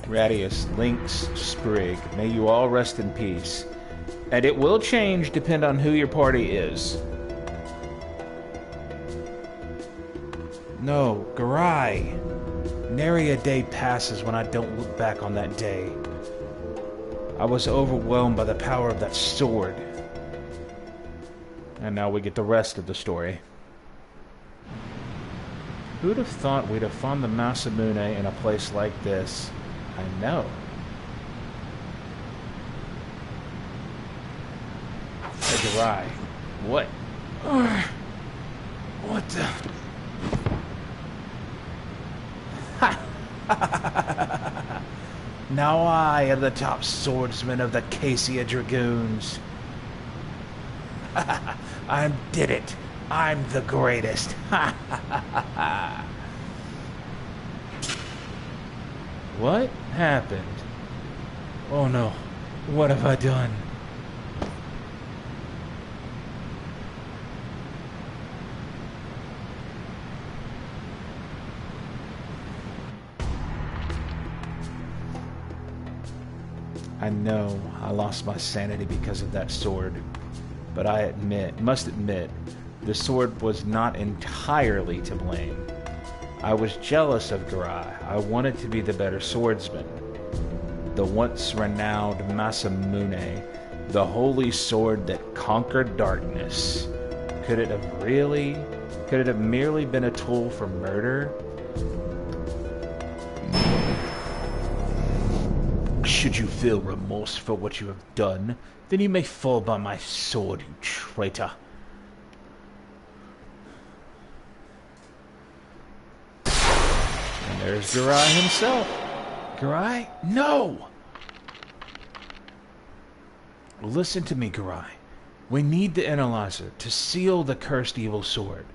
Radius, Lynx, Sprig, may you all rest in peace. And it will change depend on who your party is. No, Garai. Nary a day passes when I don't look back on that day. I was overwhelmed by the power of that sword. And now we get the rest of the story. Who'd have thought we'd have found the Masamune in a place like this? I know. Hey, Garai. What? What the... Now I am the top swordsman of the Acacia Dragoons. I did it. I'm the greatest. What happened? Oh no. What have I done? I know I lost my sanity because of that sword, but I must admit, the sword was not entirely to blame. I was jealous of Garai. I wanted to be the better swordsman. The once renowned Masamune, the holy sword that conquered darkness. Could it have merely been a tool for murder? Should you feel remorse for what you have done, then you may fall by my sword, you traitor. And there's Garai himself. Garai? No! Listen to me, Garai. We need the analyzer to seal the cursed evil sword.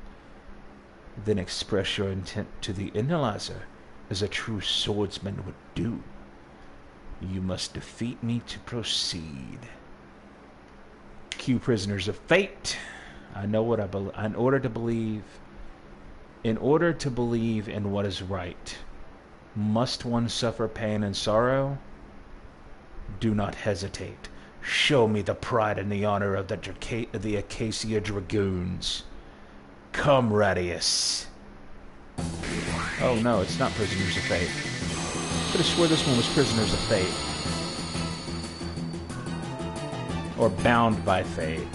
Then express your intent to the analyzer as a true swordsman would do. You must defeat me to proceed. Cue prisoners of fate. I know what I believe. In order to believe in what is right, must one suffer pain and sorrow? Do not hesitate. Show me the pride and the honor of the Acacia Dragoons. Come, Radius. Oh no, it's not prisoners of fate. I could have swore this one was Prisoners of Fate. Or Bound by Fate.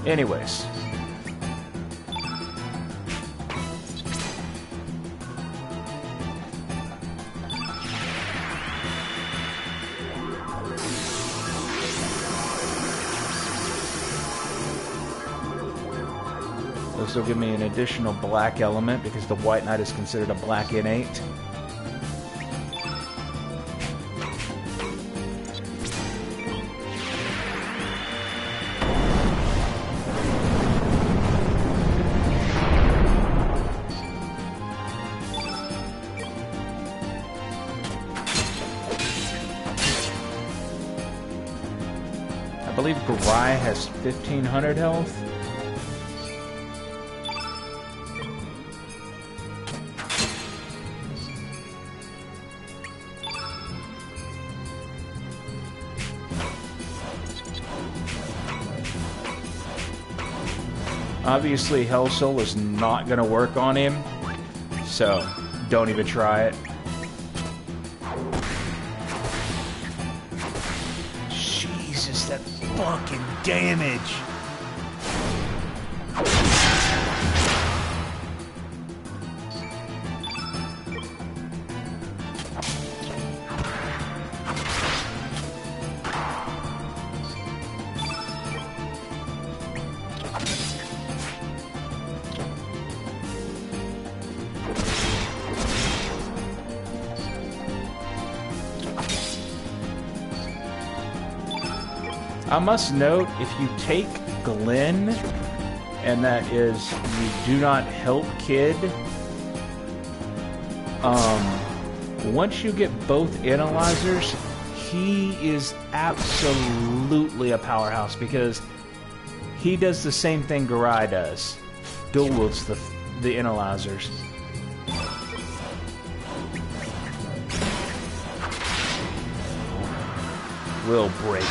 Anyways. This will give me an additional black element because the White Knight is considered a black innate. I believe Garai has 1500 health. Obviously, Hell Soul is not going to work on him, so don't even try it. Jesus, that fucking damage! I must note, if you take Glenn, and that is, you do not help Kid, Once you get both analyzers, he is absolutely a powerhouse because he does the same thing Garai does. Dual wields the analyzers. Will breaker.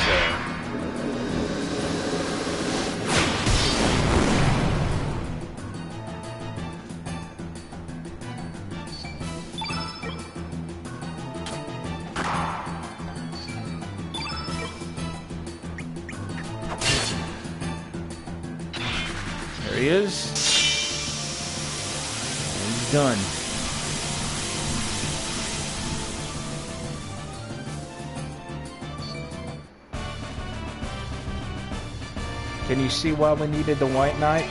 There he is. And he's done. Can you see why we needed the White Knight?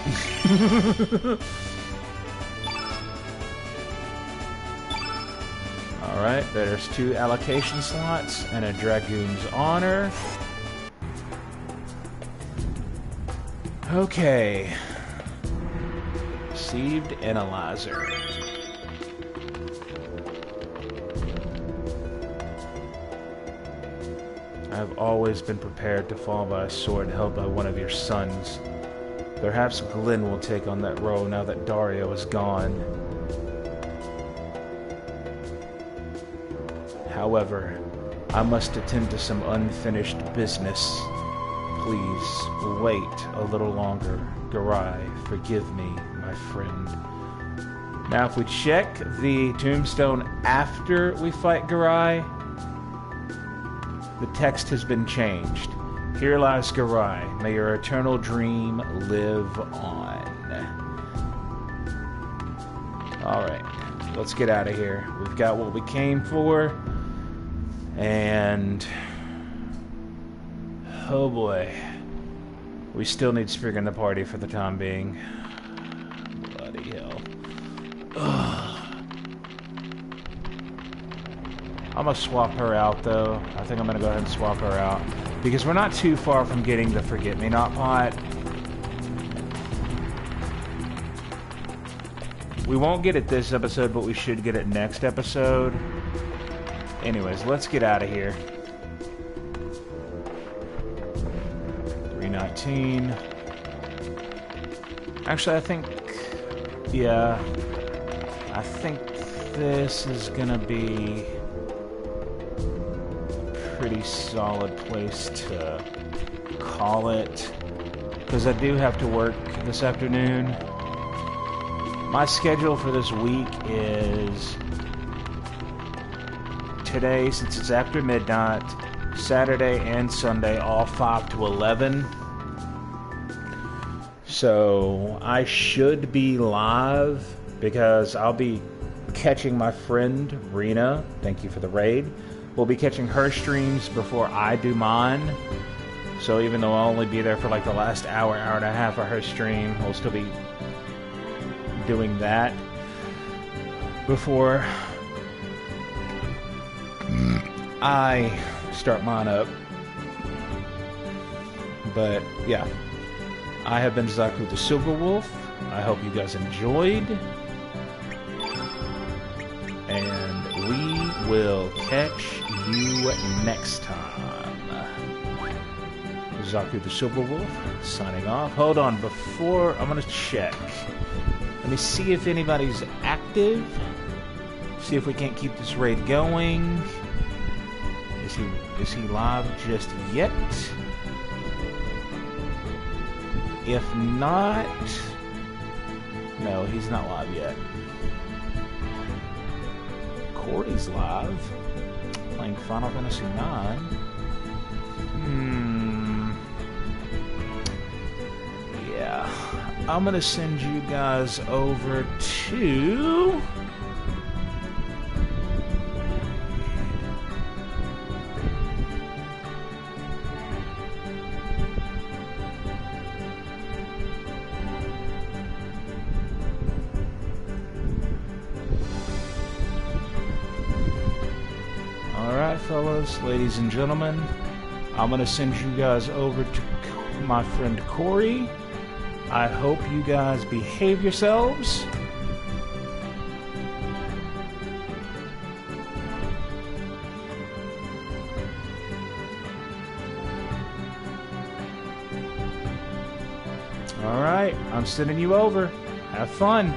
Alright, there's 2 allocation slots and a Dragoon's Honor. Okay. Received Analyzer. I've always been prepared to fall by a sword held by one of your sons. Perhaps Glenn will take on that role now that Dario is gone. However, I must attend to some unfinished business. Please, wait a little longer. Garai, forgive me, my friend. Now if we check the tombstone after we fight Garai, the text has been changed. Here lies Garai. May your eternal dream live on. Alright, let's get out of here. We've got what we came for. And... oh boy. We still need Spriggan in the party for the time being. Bloody hell. Ugh. I'm gonna swap her out though. I think I'm gonna go ahead and swap her out. Because we're not too far from getting the Forget-Me-Not pot. We won't get it this episode, but we should get it next episode. Anyways, let's get out of here. 319. Actually, I think... yeah. I think this is gonna be... pretty solid place to call it, because I do have to work this afternoon. My schedule for this week is today, since it's after midnight, Saturday and Sunday, all 5 to 11. So I should be live because I'll be catching my friend Rena. Thank you for the raid. We'll be catching her streams before I do mine. So even though I'll only be there for like the last hour, hour and a half of her stream, we'll still be doing that before I start mine up. But yeah, I have been Zaku the Silver Wolf. I hope you guys enjoyed. And we will catch you next time. Zaku the Silver Wolf signing off. Hold on, before I'm gonna check. Let me see if anybody's active. See if we can't keep this raid going. Is he live just yet? If not, no, he's not live yet. Corey's live, playing Final Fantasy IX. Yeah, I'm gonna send you guys over to... Alright, fellas, ladies and gentlemen, I'm gonna send you guys over to my friend Corey. I hope you guys behave yourselves. All right, I'm sending you over. Have fun.